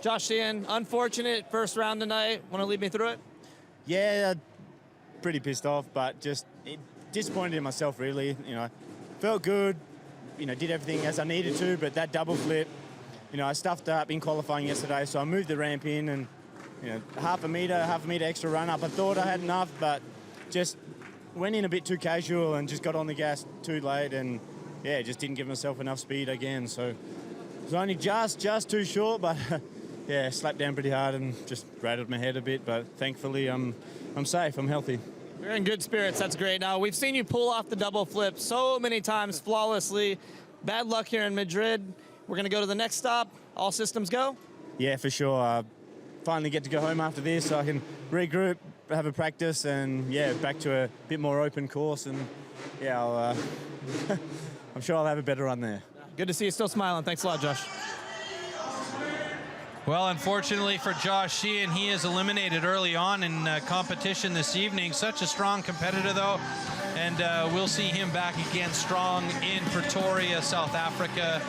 Josh Sheehan. Unfortunate first round tonight. Want to lead me through it? Yeah, pretty pissed off, but just disappointed in myself, really. You know, felt good, you know, did everything as I needed to, but that double flip, you know, I stuffed up in qualifying yesterday, so I moved the ramp in and, you know, half a meter extra run up. I thought I had enough, but just went in a bit too casual and just got on the gas too late, and yeah, just didn't give myself enough speed again. So it was only just too short, but yeah, slapped down pretty hard and just rattled my head a bit. But thankfully, I'm safe. I'm healthy. You're in good spirits. That's great. Now, we've seen you pull off the double flip so many times flawlessly. Bad luck here in Madrid. We're going to go to the next stop. All systems go? Yeah, for sure. Finally get to go home after this so I can regroup, have a practice, and yeah, back to a bit more open course, and yeah, I'll, I'm sure I'll have a better run there. Good to see you still smiling. Thanks a lot, Josh. Well, unfortunately for Josh Sheehan, he is eliminated early on in competition this evening. Such a strong competitor, though, and we'll see him back again strong in Pretoria, South Africa,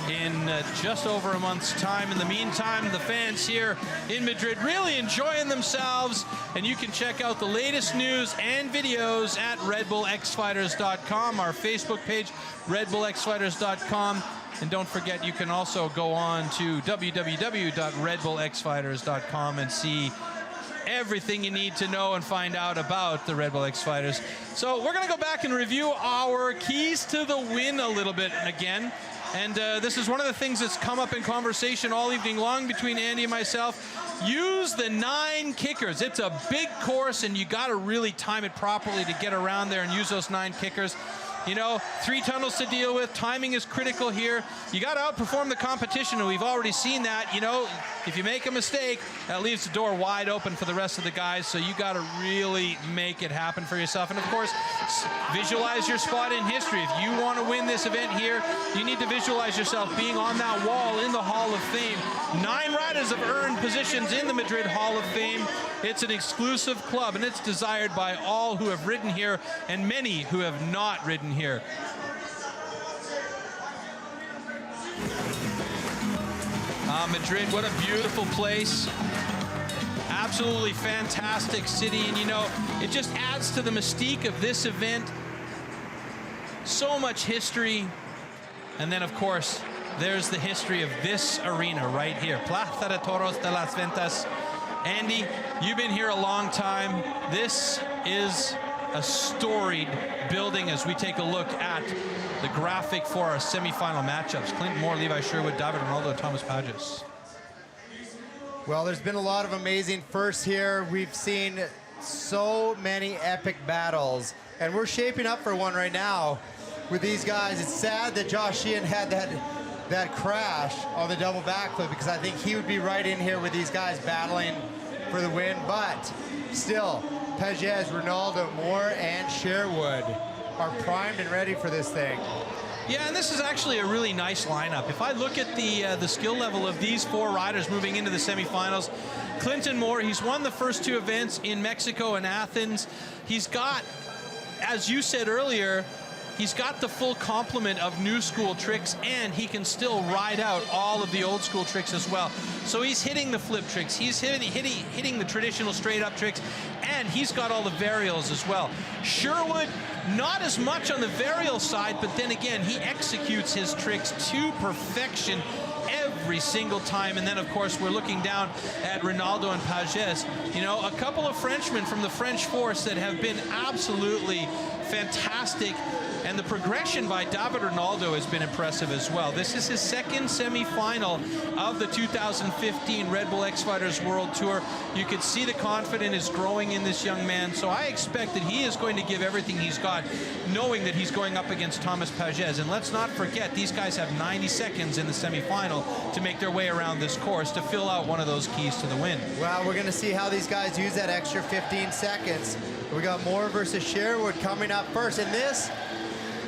in just over a month's time. In the meantime, the fans here in Madrid really enjoying themselves, and you can check out the latest news and videos at RedBullXFighters.com, our Facebook page, RedBullXFighters.com. And don't forget, you can also go on to www.redbullxfighters.com and see everything you need to know and find out about the Red Bull X Fighters. So we're going to go back and review our keys to the win a little bit again. And this is one of the things that's come up in conversation all evening long between Andy and myself. Use the 9 kickers. It's a big course, and you got to really time it properly to get around there and use those 9 kickers. You know, 3 tunnels to deal with. Timing is critical here. You got to outperform the competition, and we've already seen that. You know, if you make a mistake, that leaves the door wide open for the rest of the guys, so you got to really make it happen for yourself. And, of course, visualize your spot in history. If you want to win this event here, you need to visualize yourself being on that wall in the Hall of Fame. 9 riders have earned positions in the Madrid Hall of Fame. It's an exclusive club, and it's desired by all who have ridden here and many who have not ridden here. Madrid, what a beautiful place. Absolutely fantastic city, and you know, it just adds to the mystique of this event. So much history. And then, of course, there's the history of this arena right here, Plaza de Toros de las Ventas. Andy, you've been here a long time. This is a storied building as we take a look at the graphic for our semifinal matchups. Clinton Moore, Levi Sherwood, David Ronaldo, Thomas Pages. Well, there's been a lot of amazing firsts here. We've seen so many epic battles, and we're shaping up for one right now with these guys. It's sad that Josh Sheehan had that crash on the double backflip, because I think he would be right in here with these guys battling for the win. But still, Pages, Ronaldo, Moore, and Sherwood are primed and ready for this thing. Yeah, and this is actually a really nice lineup. If I look at the skill level of these 4 riders moving into the semifinals, Clinton Moore, he's won the first 2 events in Mexico and Athens. He's got, as you said earlier, he's got the full complement of new school tricks, and he can still ride out all of the old school tricks as well. So he's hitting the flip tricks, he's hitting the traditional straight up tricks, and he's got all the varials as well. Sherwood, not as much on the varial side, but then again, he executes his tricks to perfection every single time. And then, of course, we're looking down at Ronaldo and Pages. You know, a couple of Frenchmen from the French force that have been absolutely fantastic. And the progression by David Ronaldo has been impressive as well. This is his 2nd semifinal of the 2015 Red Bull X Fighters World Tour. You can see the confidence is growing in this young man. So I expect that he is going to give everything he's got, knowing that he's going up against Thomas Pages. And let's not forget, these guys have 90 seconds in the semifinal to make their way around this course to fill out one of those keys to the win. Well, we're going to see how these guys use that extra 15 seconds. We got Moore versus Sherwood coming up first, and this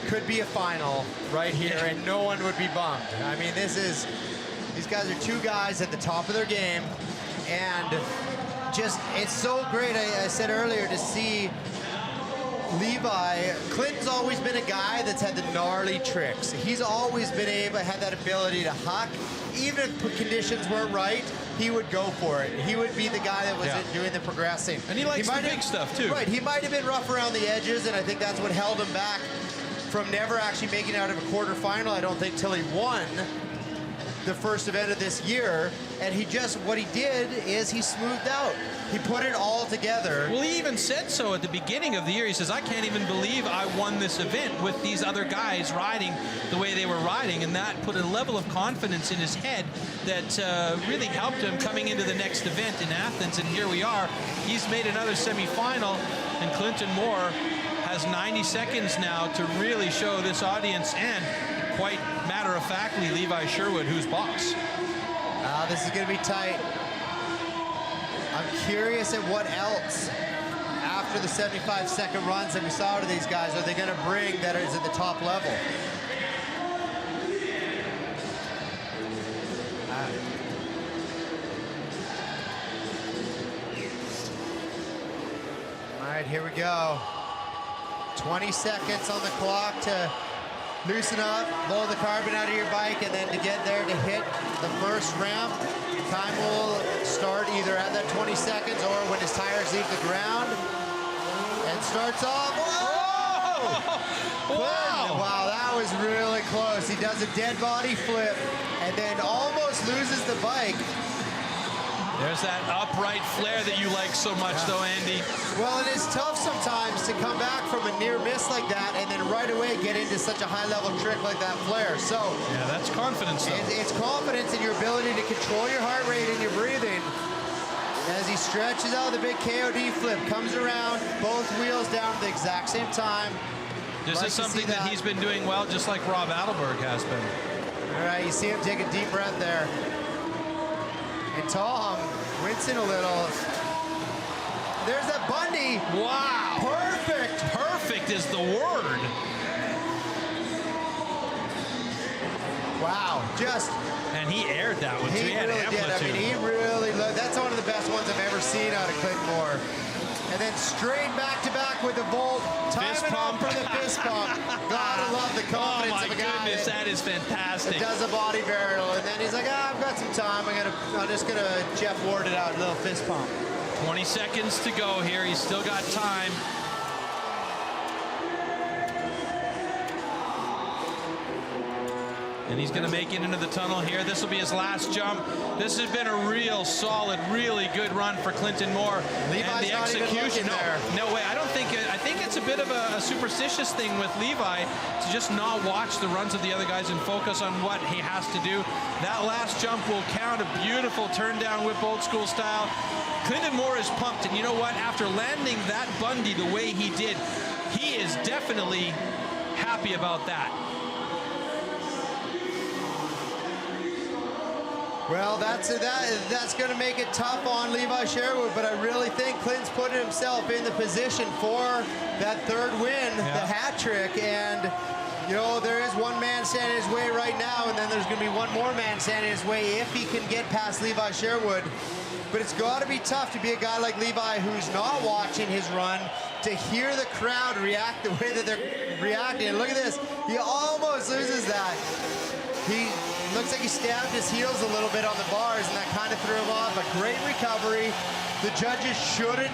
could be a final right here, and no one would be bummed. I mean, these guys are 2 guys at the top of their game, and just, it's so great, I said earlier, to see Levi. Clinton's always been a guy that's had the gnarly tricks. He's always been able to have that ability to huck. Even if conditions weren't right, he would go for it. He would be the guy that was doing the progressing. And he likes the big stuff, too. Right, he might have been rough around the edges, and I think that's what held him back from never actually making it out of a quarterfinal, I don't think, till he won the first event of this year. And what he did is he smoothed out. He put it all together. Well, he even said so at the beginning of the year. He says, I can't even believe I won this event with these other guys riding the way they were riding. And that put a level of confidence in his head that really helped him coming into the next event in Athens. And here we are. He's made another semifinal, and Clinton Moore has 90 seconds now to really show this audience, and quite matter-of-factly, Levi Sherwood, who's boss. This is going to be tight. I'm curious at what else after the 75-second runs that we saw to these guys are they going to bring that is at the top level. All right, here we go. 20 seconds on the clock to loosen up, blow the carbon out of your bike, and then to get there to hit the first ramp. Time will start either at that 20 seconds or when his tires leave the ground. And starts off. Whoa! Wow! Wow, that was really close. He does a dead body flip and then almost loses the bike. There's that upright flare that you like so much, though, Andy. Well, it is tough sometimes to come back from a near miss like that and then right away get into such a high-level trick like that flare. So yeah, that's confidence, though. It's confidence in your ability to control your heart rate and your breathing. As he stretches out the big KOD flip, comes around, both wheels down at the exact same time. This is something that he's been doing well, just like Rob Adelberg has been. All right, you see him take a deep breath there. And Tom wincing a little. There's that Bundy. Wow. Perfect. Perfect is the word. Wow. Just. And he aired that one, too. He had really amplitude. did. I mean, he really, that's one of the best ones I've ever seen out of Clinton Moore. And then straight back-to-back with the Volt. Time it up for the fist pump. Gotta love the confidence of a guy. Oh, my goodness, that is fantastic. That does a body varial. And then he's like, I've got some time. I'm just going to Jeff Ward it out, a little fist pump. 20 seconds to go here. He's still got time. And he's going to make it into the tunnel here. This will be his last jump. This has been a real solid, really good run for Clinton Moore. Levi's and the not execution. even there. No way. I don't think I think it's a bit of a superstitious thing with Levi to just not watch the runs of the other guys and focus on what he has to do. That last jump will count. A beautiful turn down whip, old school style. Clinton Moore is pumped, and you know what? After landing that Bundy the way he did, he is definitely happy about that. Well, that's going to make it tough on Levi Sherwood, but I really think Clinton's putting himself in the position for that third win, the hat trick, and you know, there is one man standing in his way right now, and then there's going to be one more man standing in his way if he can get past Levi Sherwood. But it's got to be tough to be a guy like Levi who's not watching his run, to hear the crowd react the way that they're reacting. And look at this, he almost loses that. He looks like he stabbed his heels a little bit on the bars, and that kind of threw him off. A great recovery. The judges shouldn't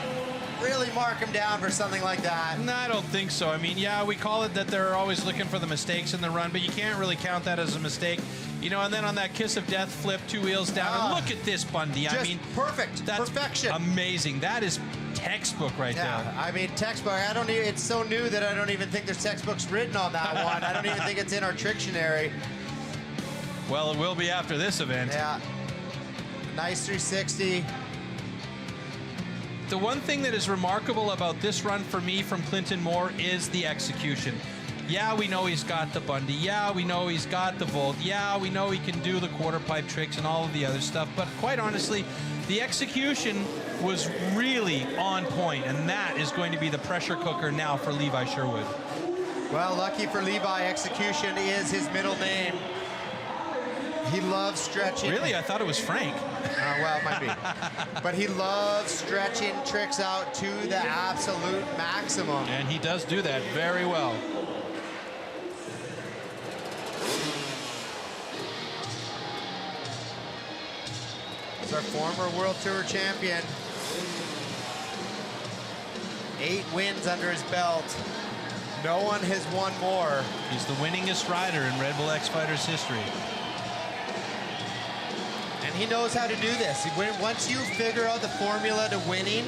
really mark him down for something like that. No, I don't think so. I mean, yeah, we call it that they're always looking for the mistakes in the run, but you can't really count that as a mistake. You know, and then on that kiss of death flip, 2 wheels down. And look at this, Bundy. I mean, perfect. That's perfection. Amazing. That is textbook right there. I mean, textbook. I don't even, it's so new that I don't even think there's textbooks written on that one. I don't even think it's in our Trictionary. Well, it will be after this event. Yeah. Nice 360. The one thing that is remarkable about this run for me from Clinton Moore is the execution. Yeah, we know he's got the Bundy. Yeah, we know he's got the Volt. Yeah, we know he can do the quarter pipe tricks and all of the other stuff. But quite honestly, the execution was really on point, and that is going to be the pressure cooker now for Levi Sherwood. Well, lucky for Levi, execution is his middle name. He loves stretching. Really? I thought it was Frank. Well, it might be. But he loves stretching tricks out to the absolute maximum. And he does do that very well. He's our former World Tour champion. 8 wins under his belt. No one has won more. He's the winningest rider in Red Bull X Fighters history. And he knows how to do this. Once you figure out the formula to winning,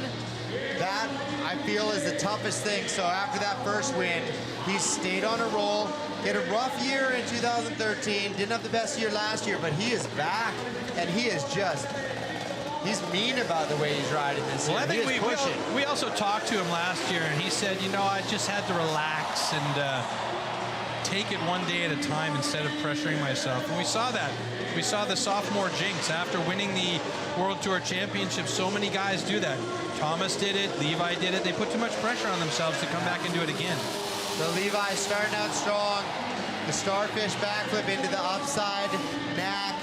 that, I feel, is the toughest thing. So after that first win, he's stayed on a roll. He had a rough year in 2013. Didn't have the best year last year, but he is back. And he is just, he's mean about the way he's riding this year. Well, I think we also talked to him last year, and he said, you know, I just had to relax and take it one day at a time instead of pressuring myself. And we saw that. We saw the sophomore jinx after winning the World Tour Championship. So many guys do that. Thomas did it. Levi did it. They put too much pressure on themselves to come back and do it again. So Levi starting out strong. The starfish backflip into the upside knack.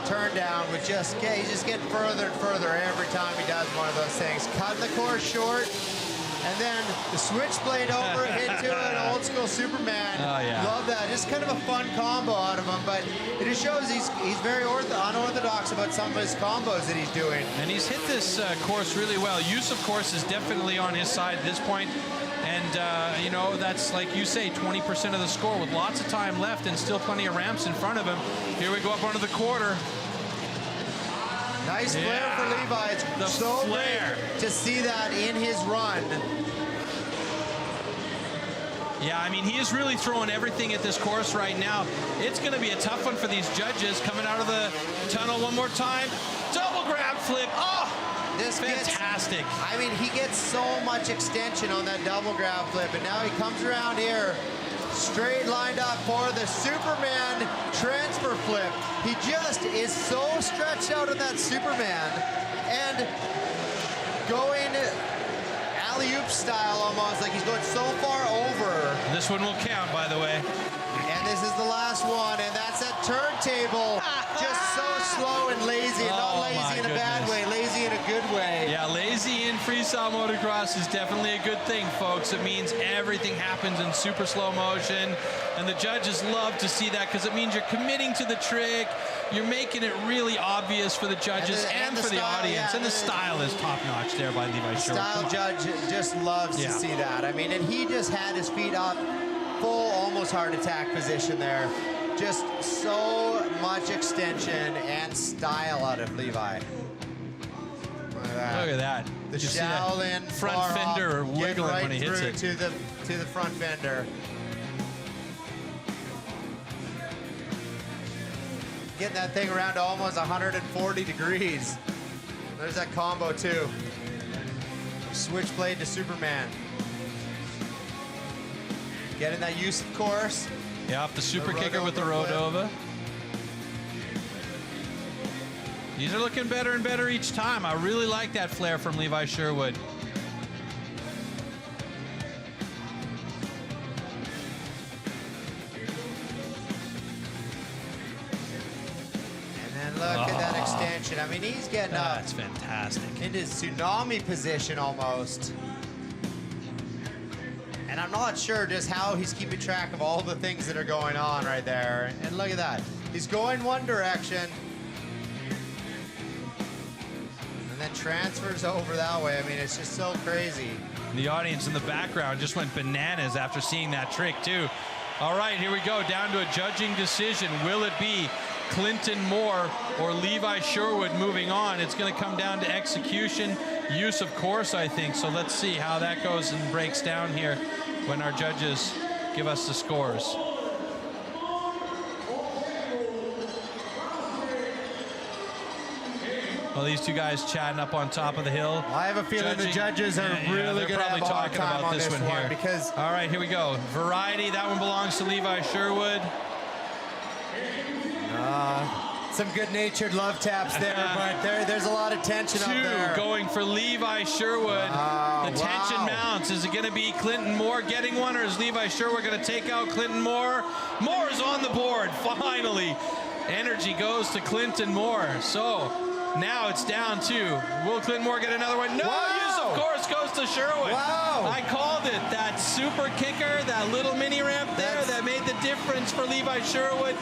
Turn down with just, he's just getting further and further every time he does one of those things. Cutting the course short. And then the switchblade over into an old school Superman. Oh, yeah. Love that. Just kind of a fun combo out of him, but it just shows he's very unorthodox about some of his combos that he's doing. And he's hit this course really well. Use of course is definitely on his side at this point. And, you know, that's, like you say, 20% of the score with lots of time left and still plenty of ramps in front of him. Here we go up onto the quarter. Nice flare for Levi. It's the so flare. great to see that in his run. Yeah, I mean, he is really throwing everything at this course right now. It's going to be a tough one for these judges. Coming out of the tunnel one more time. Double grab flip. Oh, this fantastic. I mean, he gets so much extension on that double grab flip, and now he comes around here, straight lined up for the Superman transfer flip. He just is so stretched out in that Superman, and going alley-oop style almost, like he's going so far over. This one will count, by the way. And this is the last one, and that's that turntable. Just so slow and lazy, and not lazy in a bad way, lazy in a good way. Yeah, lazy in freestyle motocross is definitely a good thing, folks. It means everything happens in super slow motion, and the judges love to see that because it means you're committing to the trick. You're making it really obvious for the judges and for the audience. And the style is top-notch there by Levi Sherwood. Style judge just loves to see that. I mean, and he just had his feet up, full almost heart attack position there. Just so much extension and style out of Levi. Look at that. The Did you see that Shaolin front fender wiggling right when he hits it. to the front fender. Getting that thing around to almost 140 degrees. There's that combo too. Switchblade to Superman. Getting that use of course. Yeah, the super kicker with the Rodova. These are looking better and better each time. I really like that flare from Levi Sherwood. Look at that extension. I mean, he's getting up. That's fantastic. Into tsunami position almost. And I'm not sure just how he's keeping track of all the things that are going on right there. And look at that. He's going one direction. And then transfers over that way. I mean, it's just so crazy. The audience in the background just went bananas after seeing that trick, too. All right, here we go. Down to a judging decision. Will it be Clinton Moore or Levi Sherwood moving on? It's going to come down to execution, use of course, I think. So let's see how that goes and breaks down here when our judges give us the scores. Well, these two guys chatting up on top of the hill. I have a feeling the judges are really going to have a hard time on this one here. Because all right, here we go. Variety, that one belongs to Levi Sherwood. Some good-natured love taps there, but there's a lot of tension up there. Going for Levi Sherwood. The tension mounts. Is it going to be Clinton Moore getting one, or is Levi Sherwood going to take out Clinton Moore? Moore is on the board, finally. Energy goes to Clinton Moore. So now it's down to, will Clinton Moore get another one? No, use of course goes to Sherwood. Wow. I called it. That super kicker, that little mini ramp there that made the difference for Levi Sherwood.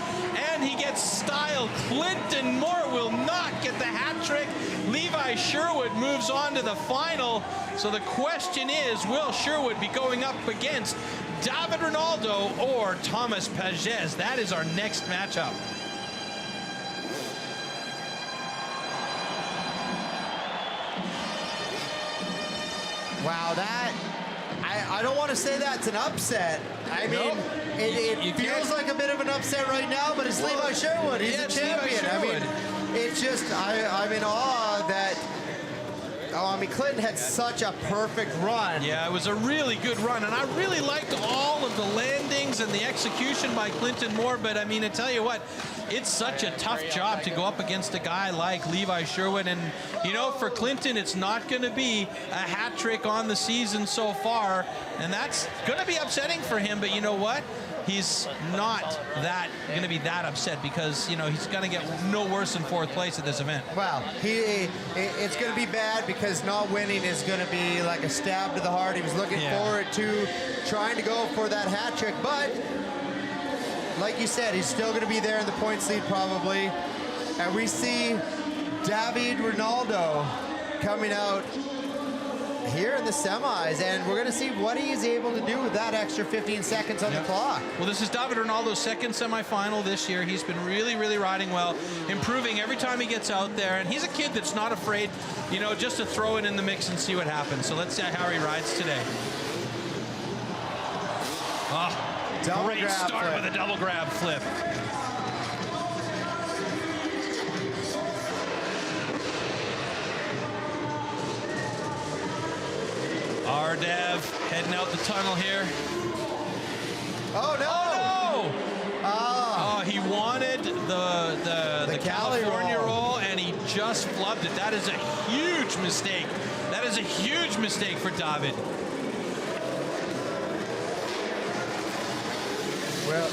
And he gets styled. Clinton Moore will not get the hat trick. Levi Sherwood moves on to the final. So the question is, will Sherwood be going up against David Ronaldo or Thomas Pages? That is our next matchup. Wow, that, I don't want to say that's an upset. I mean, it feels like a bit of an upset right now, but it's Levi Sherwood. He's a champion. I mean, it's just, I'm in awe that, I mean, Clinton had such a perfect run. Yeah, it was a really good run, and I really liked all of the landings and the execution by Clinton Moore, but I mean, I tell you what, it's such a tough job to go up against a guy like Levi Sherwood, and you know, for Clinton, it's not going to be a hat trick on the season so far, and that's going to be upsetting for him, but you know what? He's not going to be that upset because, you know, he's going to get no worse than fourth place at this event. Well, it's going to be bad because not winning is going to be like a stab to the heart. He was looking forward to trying to go for that hat trick, but like you said, he's still going to be there in the points lead probably. And we see David Ronaldo coming out. here in the semis, and we're going to see what he's able to do with that extra 15 seconds on the clock. Well, this is David Ronaldo's second semifinal this year. He's been really, really riding well, improving every time he gets out there, and he's a kid that's not afraid, you know, just to throw it in the mix and see what happens. So let's see how he rides today. Oh, great start with a double grab flip. Ardev heading out the tunnel here. Oh no! Oh, no! Oh, he wanted the California roll, and he just flubbed it. That is a huge mistake. That is a huge mistake for David. Well,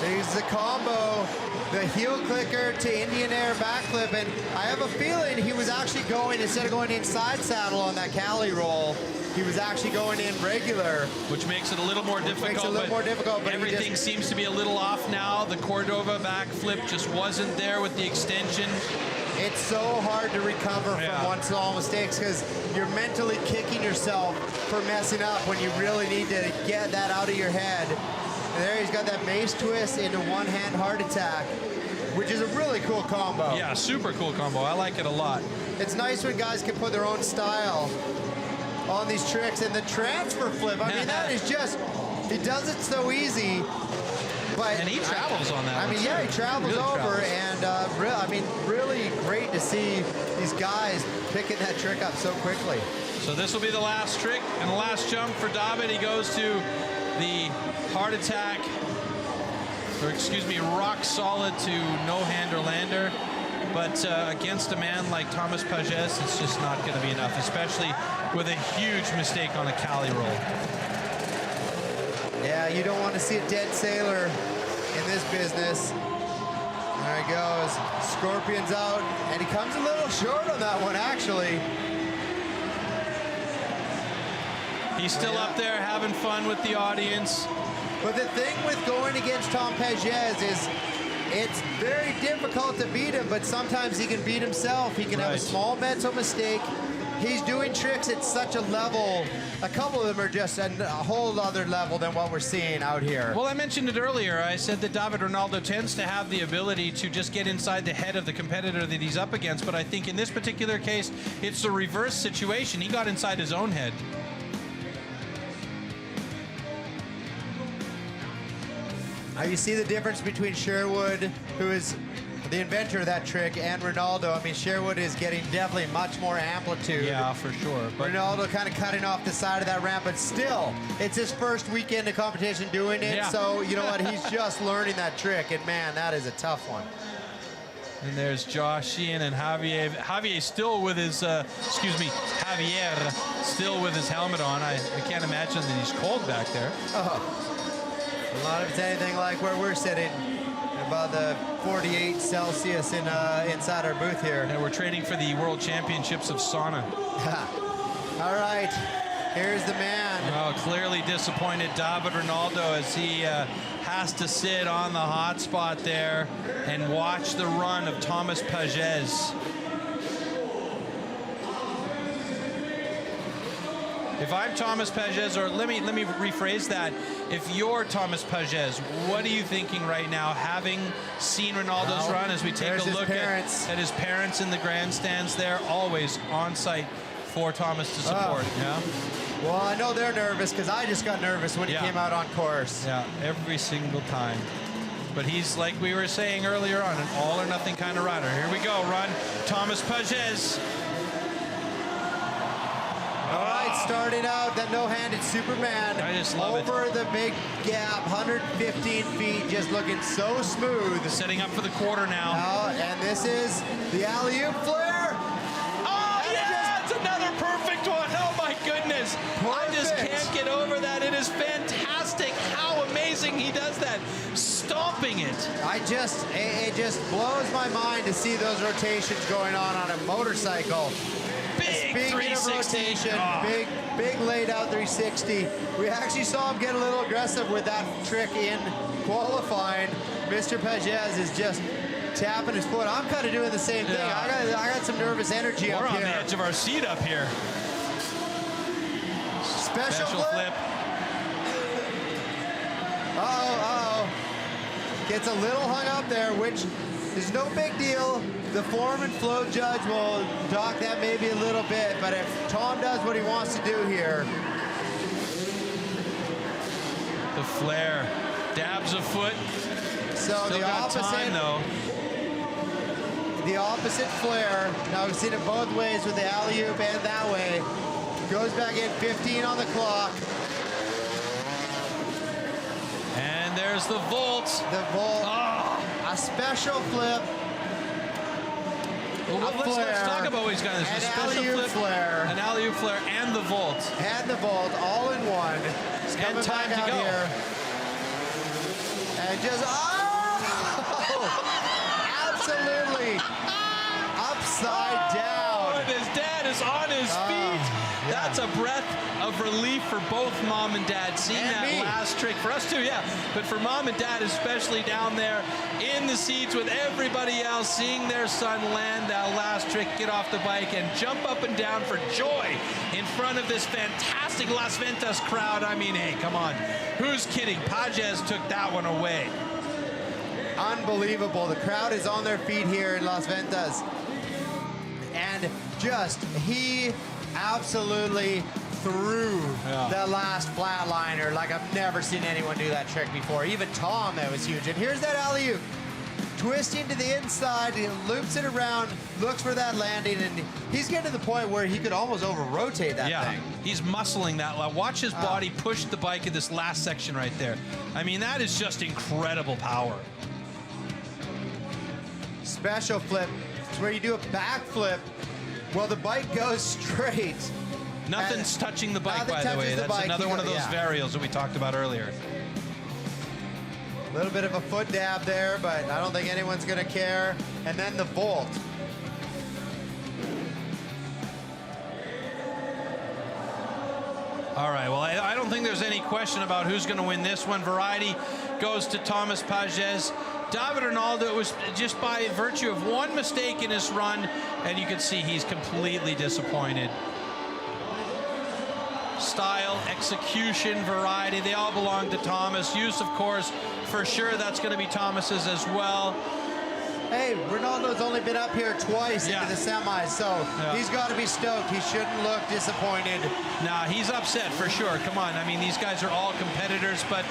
there's the combo. The heel clicker to Indian air backflip, and I have a feeling he was actually going, instead of going inside saddle on that Cali roll, he was actually going in regular. Which makes it a little more difficult. But everything seems to be a little off now. The Cordova backflip just wasn't there with the extension. It's so hard to recover from one small mistakes because you're mentally kicking yourself for messing up when you really need to get that out of your head. And there he's got that mace twist into one-hand heart attack, which is a really cool combo. Yeah, super cool combo. I like it a lot. It's nice when guys can put their own style on these tricks. And the transfer flip, I mean, that is just, he does it so easy. And he travels on that. I mean, yeah, he travels over, and I mean, really great to see these guys picking that trick up so quickly. So this will be the last trick and the last jump for David. He goes to the heart attack, or excuse me, rock solid to no-hander lander. But against a man like Thomas Pages, it's just not going to be enough, especially with a huge mistake on a Cali roll. Yeah, you don't want to see a dead sailor in this business. There he goes. Scorpion's out, and he comes a little short on that one, actually. He's still up there having fun with the audience. But the thing with going against Tom Pages is it's very difficult to beat him, but sometimes he can beat himself. He can have a small mental mistake. He's doing tricks at such a level. A couple of them are just a whole other level than what we're seeing out here. Well, I mentioned it earlier. I said that David Ronaldo tends to have the ability to just get inside the head of the competitor that he's up against. But I think in this particular case, it's the reverse situation. He got inside his own head. Now you see the difference between Sherwood, who is the inventor of that trick, and Ronaldo. I mean, Sherwood is getting definitely much more amplitude. Yeah, for sure. But Ronaldo kind of cutting off the side of that ramp, but still, it's his first weekend of competition doing it. Yeah. So, you know what, he's just learning that trick, and man, that is a tough one. And there's Josh Sheehan and Javier. Javier still with his, Javier still with his helmet on. I can't imagine that he's cold back there. Oh. A lot of it's anything like where we're sitting, about the 48 Celsius inside our booth here. And we're training for the World Championships of sauna. All right, here's the man. Oh, clearly disappointed David Ronaldo as he has to sit on the hot spot there and watch the run of Thomas Pages. If I'm Thomas Pages, or let me rephrase that. If you're Thomas Pages, what are you thinking right now, having seen Ronaldo's run, as we take a look at his parents in the grandstands there, always on site for Thomas to support? Yeah. Well, I know they're nervous because I just got nervous when he came out on course. Yeah, every single time. But he's, like we were saying earlier on, an all or nothing kind of rider. Here we go, run. Thomas Pages. All right, starting out, that no-handed Superman. I just love over the big gap, 115 feet, just looking so smooth. Setting up for the quarter now. And this is the alley-oop flare. Oh, yeah, it's another perfect one. Oh, my goodness. I just can't get over that. It is fantastic how amazing he does that. Stomping it. It just blows my mind to see those rotations going on a motorcycle. Big 360. Big laid out 360. We actually saw him get a little aggressive with that trick in qualifying. Mr. Pages is just tapping his foot. I'm kind of doing the same thing. I got some nervous energy up here. We're on the edge of our seat up here. Special flip. Uh-oh. Gets a little hung up there, which is no big deal. The form and flow judge will dock that maybe a little bit, but if Tom does what he wants to do here. The flare. Dabs a foot. So Still the got opposite, time, though. The opposite flare. Now we've seen it both ways with the alley-oop and that way. Goes back in, 15 on the clock. And there's the volt. The volt. Oh. A special flip. Well, let's talk about what he's got. There's a special flip, flare. an alley-oop flare, and the volt. And the volt, all in one. It's coming And time back to out go. here. And just, absolutely upside down. And his dad is on his feet. Yeah. That's a breath of relief for both mom and dad. Seeing And that me. last trick, for us too, yeah. But for mom and dad, especially down there in the seats with everybody else, seeing their son land that last trick, get off the bike and jump up and down for joy in front of this fantastic Las Ventas crowd. I mean, hey, come on. Who's kidding? Pages took that one away. Unbelievable. The crowd is on their feet here in Las Ventas. And he absolutely threw the last flatliner like I've never seen anyone do that trick before. Even Tom, that was huge. And here's that alley-oop. Twisting to the inside, he loops it around, looks for that landing, and he's getting to the point where he could almost over-rotate that thing. He's muscling that. Watch his body push the bike in this last section right there. I mean, that is just incredible power. Special flip. It's where you do a backflip. Well, the bike goes straight. Nothing's touching the bike, Nothing by the touches way. the That's bike. another one of those Yeah. varials that we talked about earlier. A little bit of a foot dab there, but I don't think anyone's going to care. And then the volt. All right, well, I don't think there's any question about who's going to win this one. Variety goes to Thomas Pages. David Arnaldo, it was just by virtue of one mistake in his run, and you can see he's completely disappointed. Style, execution, variety, they all belong to Thomas. Use, of course, for sure that's going to be Thomas's as well. Hey, Ronaldo's only been up here twice into the semis, so he's got to be stoked. He shouldn't look disappointed. Nah, he's upset for sure. Come on, I mean, these guys are all competitors, but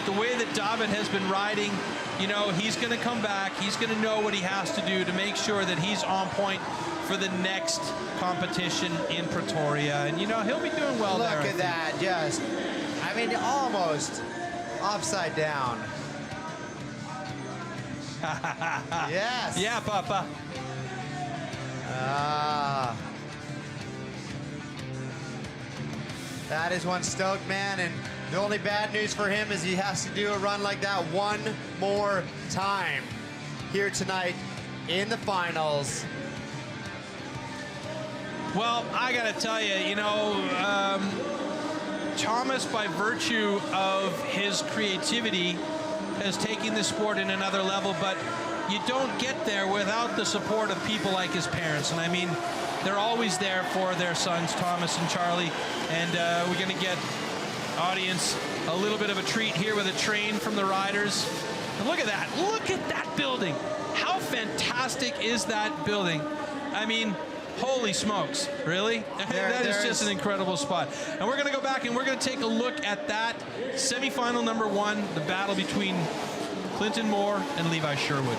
the way that David has been riding, you know, he's going to come back. He's going to know what he has to do to make sure that he's on point for the next competition in Pretoria. And, you know, he'll be doing well there. Look at that, just, I mean, almost upside down. Yes. Yeah, Papa. That is one stoked man, and the only bad news for him is he has to do a run like that one more time here tonight in the finals. Well, I got to tell you, you know, Thomas, by virtue of his creativity, has taken the sport in another level, but you don't get there without the support of people like his parents. And I mean, they're always there for their sons, Thomas and Charlie. And we're going to get audience a little bit of a treat here with a train from the riders. And look at that. Look at that building. How fantastic is that building? I mean, holy smokes, really? That is just an incredible spot. And we're going to go back and we're going to take a look at that semifinal number one, the battle between Clinton Moore and Levi Sherwood.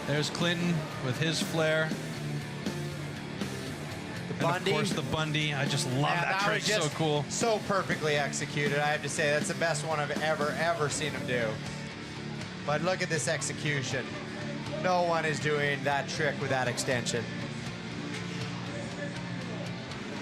There's Clinton with his flair. Bundy. And of course the Bundy. I just love that trick. Was just so cool. So perfectly executed. I have to say, that's the best one I've ever seen him do. But look at this execution. No one is doing that trick with that extension.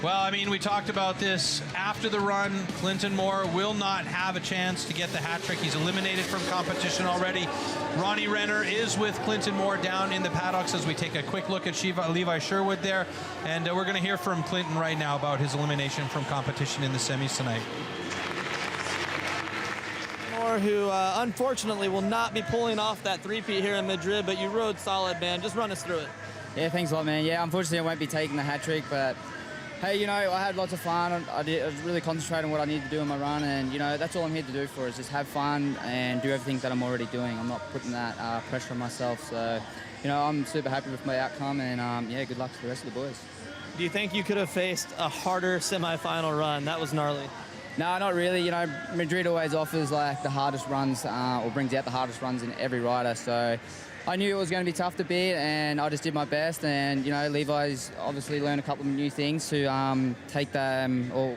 Well, I mean, we talked about this after the run. Clinton Moore will not have a chance to get the hat trick. He's eliminated from competition already. Ronnie Renner is with Clinton Moore down in the paddocks as we take a quick look at Levi Sherwood there. And we're going to hear from Clinton right now about his elimination from competition in the semis tonight. Moore, who unfortunately will not be pulling off that three-peat here in Madrid, but you rode solid, man. Just run us through it. Yeah, thanks a lot, man. Yeah, unfortunately I won't be taking the hat trick, but hey, you know, I had lots of fun. I was really concentrating on what I needed to do in my run, and you know, that's all I'm here to do for is just have fun and do everything that I'm already doing. I'm not putting that pressure on myself, so you know, I'm super happy with my outcome, and yeah, good luck to the rest of the boys. Do you think you could have faced a harder semifinal run? That was gnarly. No, not really. You know, Madrid always offers like the hardest runs, or brings out the hardest runs in every rider. So I knew it was going to be tough to beat, and I just did my best. And you know, Levi's obviously learned a couple of new things to take them or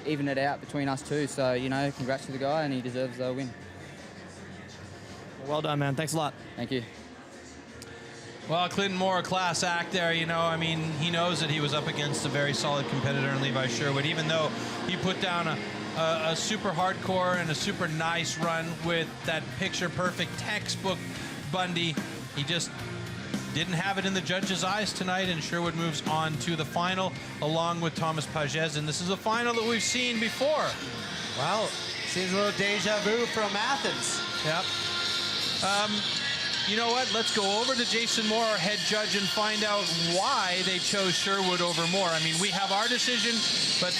even it out between us two. So you know, congrats to the guy, and he deserves a win. Well done, man. Thanks a lot. Thank you. Well, Clinton Moore, a class act there, you know. I mean, he knows that he was up against a very solid competitor in Levi Sherwood, even though he put down a super hardcore and a super nice run with that picture-perfect textbook Bundy. He just didn't have it in the judges' eyes tonight, and Sherwood moves on to the final along with Thomas Pages, and this is a final that we've seen before. Well, seems a little deja vu from Athens. Yep. You know what? Let's go over to Jason Moore, our head judge, and find out why they chose Sherwood over Moore. I mean, we have our decision, but,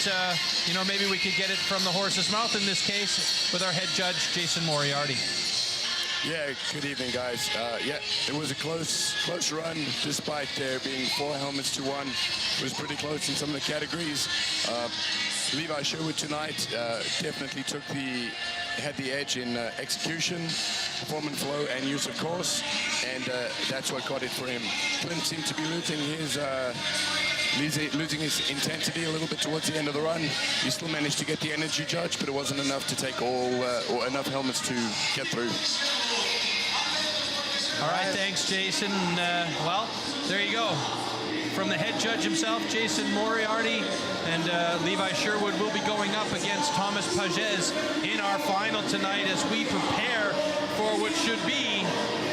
you know, maybe we could get it from the horse's mouth in this case with our head judge, Jason Moriarty. Yeah, good evening, guys. Yeah, it was a close run, despite there being 4 helmets to 1. It was pretty close in some of the categories. Levi Sherwood tonight definitely had the edge in execution, performance flow, and use of course, and that's what got it for him. Clint seemed to be losing his intensity a little bit towards the end of the run. He still managed to get the energy judge, but it wasn't enough to take all or enough helmets to get through. All right, thanks, Jason. Well, there you go. From the head judge himself, Jason Moriarty, and Levi Sherwood will be going up against Thomas Pages in our final tonight as we prepare for what should be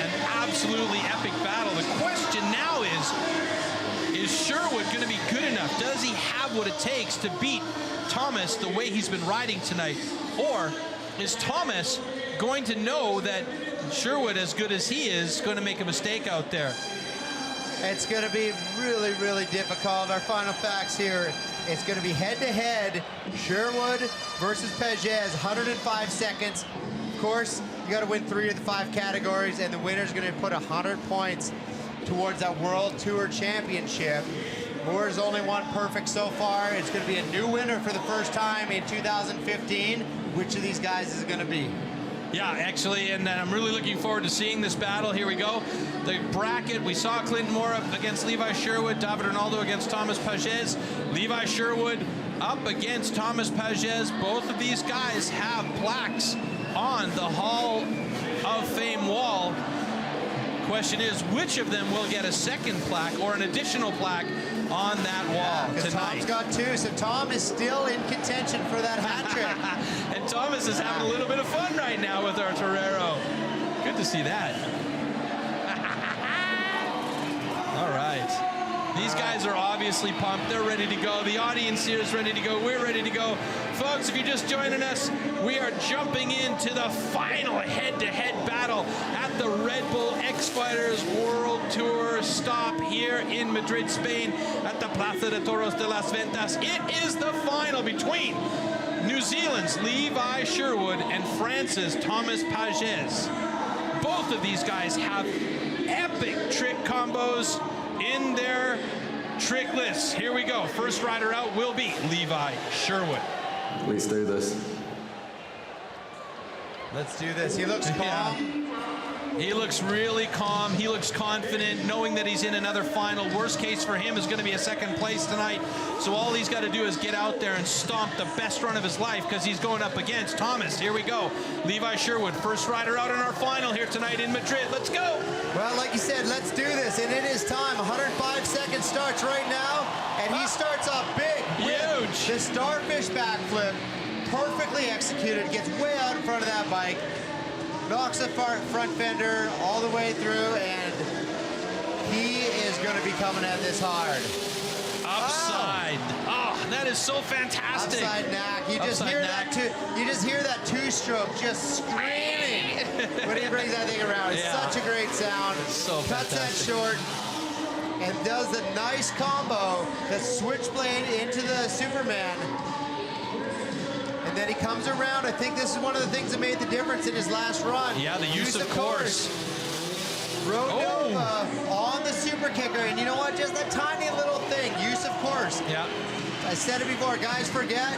an absolutely epic battle. The question now is Sherwood going to be good enough? Does he have what it takes to beat Thomas the way he's been riding tonight? Or is Thomas going to know that Sherwood, as good as he is, going to make a mistake out there? It's going to be really, really difficult. Our final facts here, it's going to be head-to-head, Sherwood versus Pages, 105 seconds. Of course, you got to win 3 of the 5 categories, and the winner's going to put 100 points towards that World Tour Championship. Moore's only one perfect so far. It's going to be a new winner for the first time in 2015. Which of these guys is it going to be? Yeah, actually, and I'm really looking forward to seeing this battle. Here we go. The bracket, we saw Clinton Moore up against Levi Sherwood, David Ronaldo against Thomas Pages, Levi Sherwood up against Thomas Pages. Both of these guys have plaques on the Hall of Fame wall. Question is, which of them will get a second plaque or an additional plaque on that wall tonight? Tom's got 2, so Tom is still in contention for that hat trick. And Thomas is having a little bit of fun right now with our Torero. Good to see that. All right. These guys are obviously pumped. They're ready to go. The audience here is ready to go. We're ready to go. Folks, if you're just joining us, we are jumping into the final head-to-head battle at the Red Bull X-Fighters World Tour stop here in Madrid, Spain, at the Plaza de Toros de las Ventas. It is the final between New Zealand's Levi Sherwood and France's Thomas Pages. Both of these guys have epic trick combos in their trick lists. Here we go. First rider out will be Levi Sherwood. Let's do this. Let's do this. He looks calm. He looks really calm. He looks confident, knowing that he's in another final. Worst case for him is going to be a second place tonight. So all he's got to do is get out there and stomp the best run of his life, because he's going up against Thomas. Here we go. Levi Sherwood, first rider out in our final here tonight in Madrid. Let's go. Well, like you said, let's do this. And it is time. 105 seconds starts right now. And he starts off big. Huge. The starfish backflip. Perfectly executed. Gets way out in front of that bike. Knocks the front fender all the way through, and he is going to be coming at this hard. Upside. Oh, that is so fantastic. Upside knack. You just hear that you just hear that 2-stroke just screaming when he brings that thing around. It's such a great sound. It's so Cuts fantastic. that short. and does the nice combo, the switchblade into the Superman. And then he comes around. I think this is one of the things that made the difference in his last run. Yeah, the use of course. Rode Nova on the super kicker, and you know what? Just a tiny little thing, use of course. Yeah. I said it before, guys forget,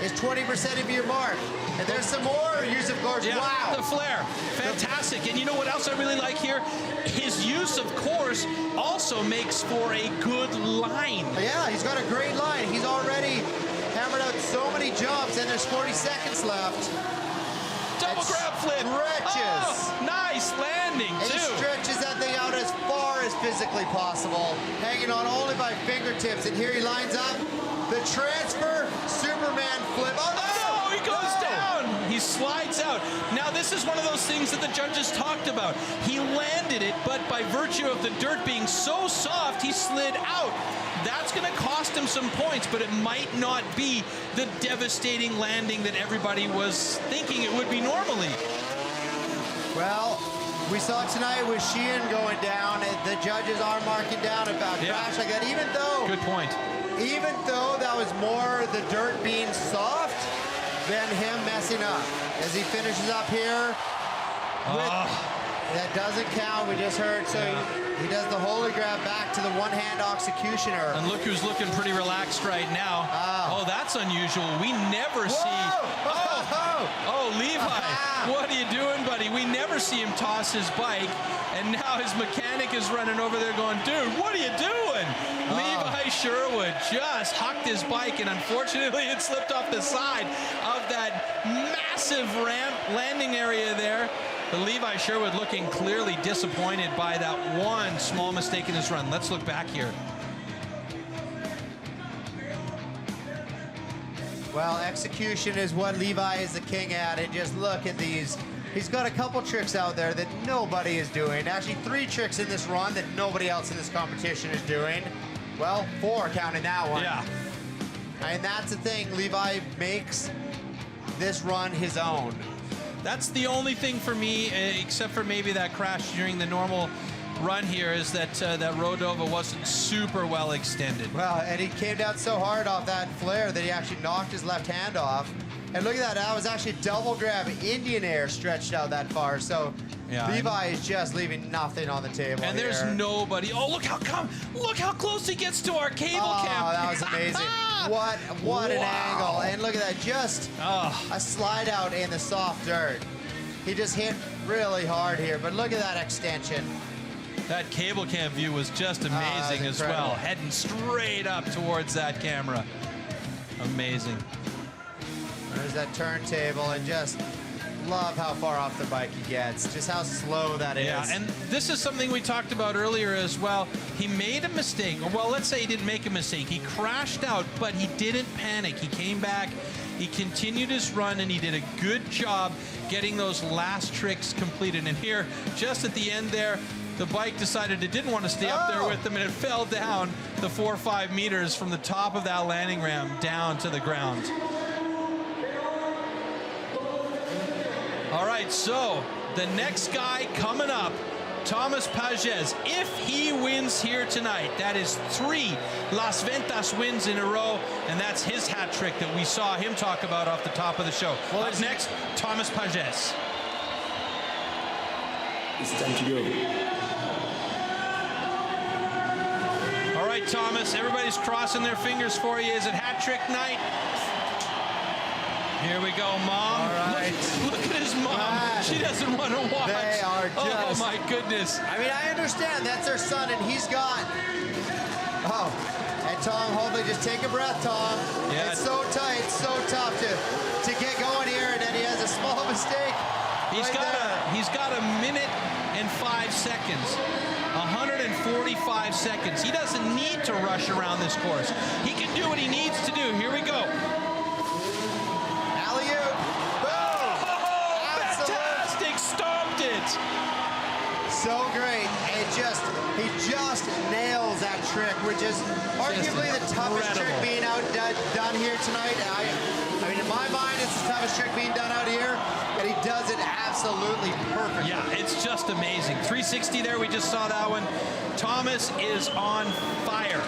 it's 20% of your mark. And there's some more use of course. Yeah, wow. the flare, fantastic. And you know what else I really like here? His use of course also makes for a good line. Yeah, he's got a great line. He's already hammered out so many jumps, and there's 40 seconds left. Double grab flip. Stretches. Oh, nice landing, and too. He stretches that thing out as far as physically possible, hanging on only by fingertips. And here he lines up the transfer Superman flip. Oh, no! He goes down. He slides out. Now, this is one of those things that the judges talked about. He landed it, but by virtue of the dirt being so soft, he slid out. That's going to cost him some points, but it might not be the devastating landing that everybody was thinking it would be normally. Well, we saw tonight with Sheehan going down, and the judges are marking down about crash like that, even though... Good point. Even though that was more the dirt being soft than him messing up. As he finishes up here, that doesn't count, we just heard. So he does the holy grab back to the one-hand executioner. And look who's looking pretty relaxed right now. Oh, that's unusual. We never see... Oh, Levi, what are you doing, buddy? We never see him toss his bike, and now his mechanic is running over there going, dude, what are you doing? Levi Sherwood just hucked his bike, and unfortunately it slipped off the side of that massive ramp landing area there. But Levi Sherwood looking clearly disappointed by that one small mistake in his run. Let's look back here. Well, execution is what Levi is the king at, and just look at these. He's got a couple tricks out there that nobody is doing. Actually, 3 tricks in this run that nobody else in this competition is doing. Well, 4 counting that one. Yeah. And that's the thing, Levi makes this run his own. That's the only thing for me, except for maybe that crash during the normal run here, is that that Rodova wasn't super well extended. Well, and he came down so hard off that flare that he actually knocked his left hand off. And look at that, that was actually double grab Indian air stretched out that far. So Levi is just leaving nothing on the table. And there's nobody. Oh, look how close he gets to our cable cam. Oh, that was amazing. What an angle. And look at that, just a slide out in the soft dirt. He just hit really hard here, but look at that extension. That cable cam view was just amazing as well. Heading straight up towards that camera. Amazing. There's that turntable, and just love how far off the bike he gets. Just how slow that is. Yeah, and this is something we talked about earlier as well. He made a mistake. Or, well, let's say he didn't make a mistake. He crashed out, but he didn't panic. He came back, he continued his run, and he did a good job getting those last tricks completed. And here, just at the end there, the bike decided it didn't want to stay up there with him, and it fell down the 4 or 5 meters from the top of that landing ramp down to the ground. All right, so the next guy coming up, Thomas Pages. If he wins here tonight, that is 3 Las Ventas wins in a row, and that's his hat trick that we saw him talk about off the top of the show. Well, up next, Thomas Pages. It's time to go. All right, Thomas, everybody's crossing their fingers for you. Is it hat trick night? Here we go, Mom. All right. Look at his mom. She doesn't want to watch. They are just... Oh, my goodness. I mean, I understand. That's their son, and he's got... Oh, and Tom, hopefully just take a breath, Tom. Yeah. It's so tight, so tough to get going here, and then he has a small mistake. He's got a minute and 5 seconds. 145 seconds. He doesn't need to rush around this course. He can do what he needs to do. Here we go. So great. He just nails that trick, which is arguably the toughest trick being done here tonight. I mean, in my mind, it's the toughest trick being done out here. and he does it absolutely perfectly. Yeah, it's just amazing. 360 there, we just saw that one. Thomas is on fire.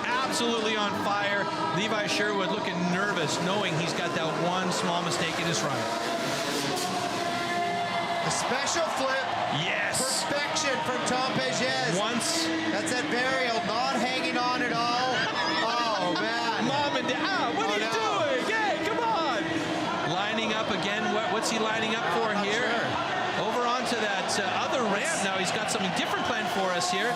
Absolutely on fire. Levi Sherwood looking nervous, knowing he's got that one small mistake in his run. The special flip. Yes. Perfection from Tom Pages. Once. That's that burial, not hanging on at all. Oh, man. Mom and Dad, what are you doing? Yeah, come on. Lining up again. What's he lining up for here? Sure. Over onto that other ramp. Now he's got something different planned for us here.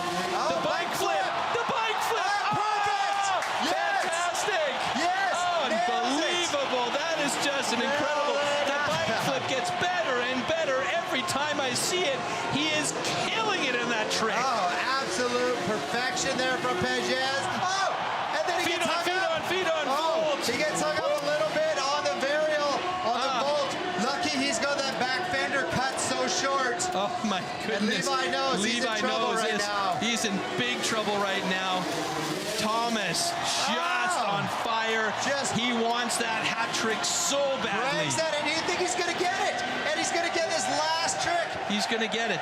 The bike flip. The bike flip. Perfect. Yes. Fantastic. Yes. Unbelievable. That is just an incredible. The bike flip gets better and better every time I see it. He is killing it in that trick. Oh, absolute perfection there from Pages. Oh, and then he gets hung up. Feet on, Volt. He gets hung up a little bit on the varial, on the Volt. Lucky he's got that back fender cut so short. Oh my goodness. And Levi knows he's in trouble right now. He's in big trouble right now. Thomas just on fire. He wants that hat trick so badly. Breaks that, and you think he's going to get it. And he's going to get this last trick. He's going to get it.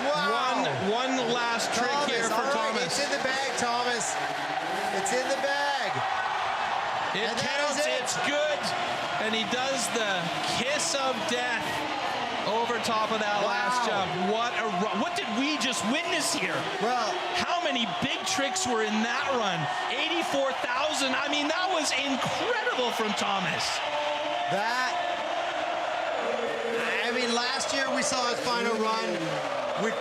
Wow. One last trick here for Thomas. It's in the bag, Thomas. It's in the bag. It counts. It's good. And he does the kiss of death over top of that last jump. What did we just witness here? Well, how many big tricks were in that run? 84,000. I mean, that was incredible from Thomas. I mean, last year we saw his final run. We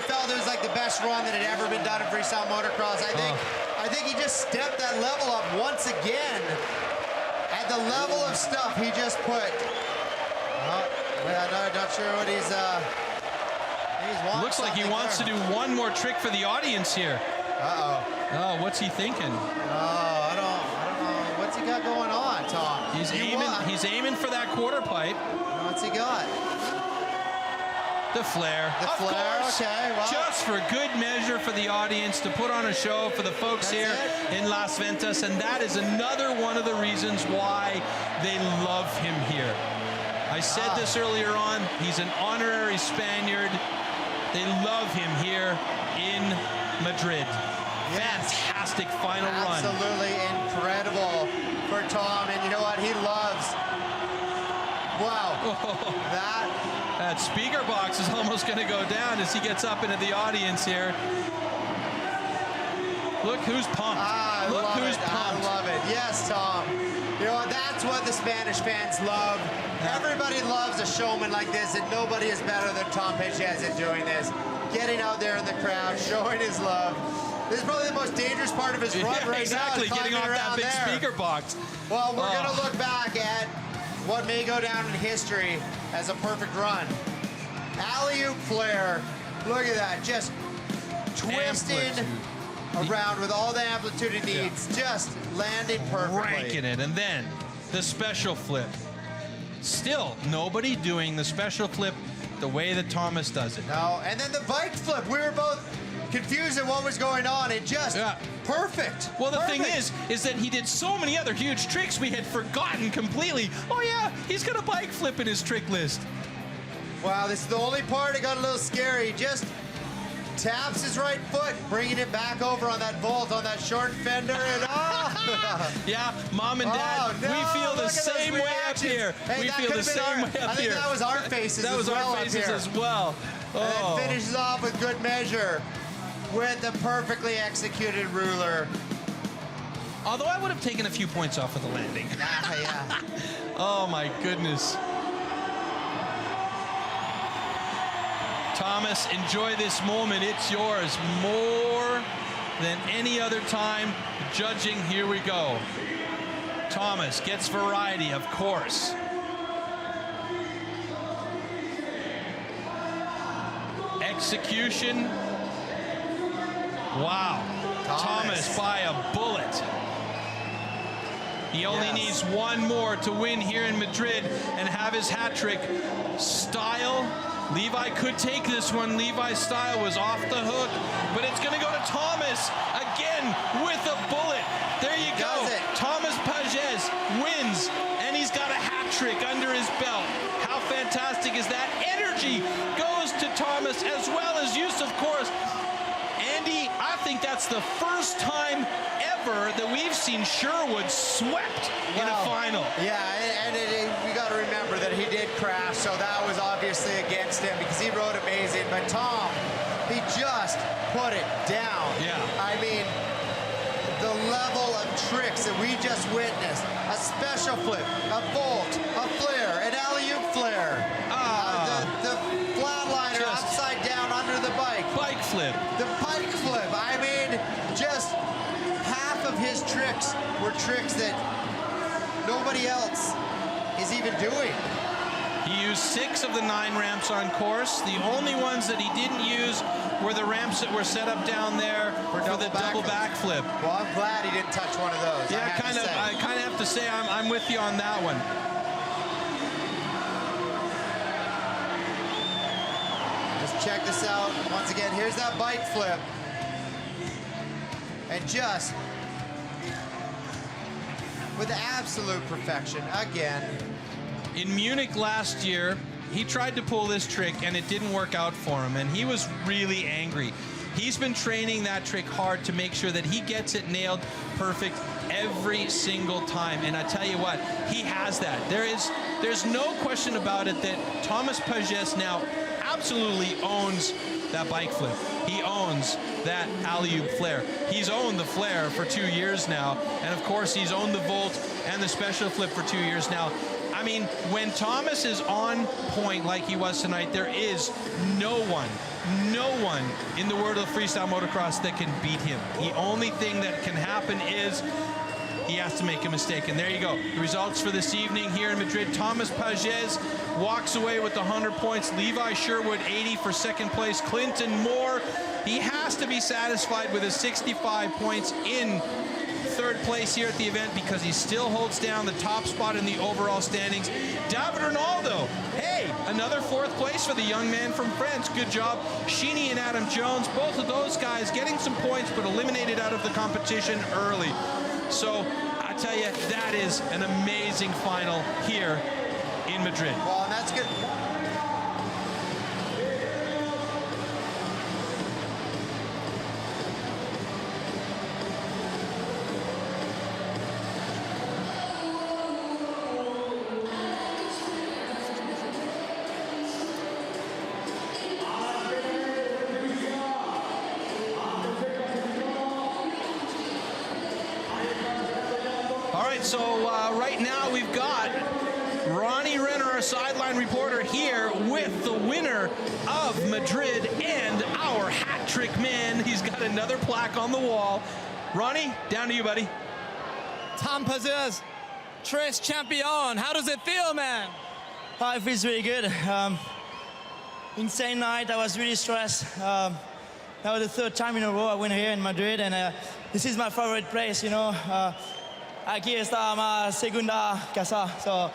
felt it was like the best run that had ever been done in freestyle motocross. I think he just stepped that level up once again. At the level of stuff he just put. I'm not sure what he's wanting. Looks like he wants to do one more trick for the audience here. Uh-oh. Oh, what's he thinking? Oh, I don't know. What's he got going on, Tom? He's aiming for that quarter pipe. What's he got? The flare. The flare, okay. Well, just for good measure for the audience, to put on a show for the folks here in Las Ventas, and that is another one of the reasons why they love him here. I said this earlier on, he's an honorary Spaniard. They love him here in Madrid. Yes. Fantastic final run. Absolutely incredible for Tom, and you know what? He loves. Wow. That speaker box is almost going to go down as he gets up into the audience here. Look who's pumped. Look who's pumped. I love it. Yes, Tom. You know what? That's what the Spanish fans love. Everybody loves a showman like this, and nobody is better than Tom Pages at doing this. Getting out there in the crowd, showing his love. This is probably the most dangerous part of his run right exactly, now. getting off that big speaker box. Well, we're going to look back at what may go down in history as a perfect run. Alley-oop flare. Look at that. Just twisting around with all the amplitude it needs. Just landing perfectly. Ranking it. And then the special flip. Still, nobody doing the special flip the way that Thomas does it. No, and then the bike flip. We were both confused at what was going on. It just perfect. Well, the thing is that he did so many other huge tricks we had forgotten completely. Oh yeah, he's got a bike flip in his trick list. Wow, this is the only part that got a little scary. Just taps his right foot, bringing it back over on that Volt, on that short fender, and yeah, Mom and Dad, we feel the same way up here. Hey, we feel the same way up here. I think that was our faces as well. That was our faces as well. And then finishes off with good measure with the perfectly executed ruler. Although I would have taken a few points off of the landing. Yeah. Oh my goodness. Thomas, enjoy this moment. It's yours more than any other time. Judging, here we go. Thomas gets variety, of course. Execution. Wow. Thomas by a bullet. He only needs one more to win here in Madrid and have his hat trick. Style. Levi could take this one. Levi's style was off the hook, but it's going to go to Thomas again with a bullet. There you go. Thomas Pages wins, and he's got a hat trick under his belt. How fantastic is that? Energy goes to Thomas as well as use, of course. Andy, I think that's the first time ever that we've seen Sherwood swept in a final. Yeah, and we got to remember that he did crash, so that was obviously against him because he rode amazing. But Tom, he just put it down. Yeah. I mean, the level of tricks that we just witnessed, a special flip, a vault, a flare, an alley-oop flare, the flatliner upside down under the bike. Bike flip. The bike flip. I mean, just half of his tricks were tricks that nobody else is even doing. He used 6 of the 9 ramps on course. The only ones that he didn't use were the ramps that were set up down there for the double backflip. Well, I'm glad he didn't touch one of those. Yeah, I kind of have to say I'm with you on that one. Just check this out. Once again, here's that bike flip. And just with absolute perfection again. In Munich last year, he tried to pull this trick and it didn't work out for him, and he was really angry. He's been training that trick hard to make sure that he gets it nailed perfect every single time, and I tell you what, he has that. There's no question about it that Thomas Pages now absolutely owns that bike flip. He owns that alley-oop flare. He's owned the flare for 2 years now, and of course he's owned the vault and the special flip for 2 years now. I mean, when Thomas is on point like he was tonight, there is no one in the world of freestyle motocross that can beat him. The only thing that can happen is he has to make a mistake. And there you go. The results for this evening here in Madrid. Thomas Pages walks away with 100 points. Levi Sherwood, 80 for second place. Clinton Moore, he has to be satisfied with his 65 points in third place here at the event because he still holds down the top spot in the overall standings. David Ronaldo, hey, another 4th place for the young man from France. Good job. Sheeny and Adam Jones, both of those guys getting some points but eliminated out of the competition early. So I tell you, that is an amazing final here in Madrid. Well, and that's good. So right now we've got Ronnie Renner, our sideline reporter, here with the winner of Madrid and our hat trick man. He's got another plaque on the wall. Ronnie, down to you, buddy. Tom Pages, Tres Champion. How does it feel, man? Oh, it feels really good. Insane night. I was really stressed. That was the 3rd time in a row I win here in Madrid, and this is my favorite place, you know. Aquí está mi segunda casa. So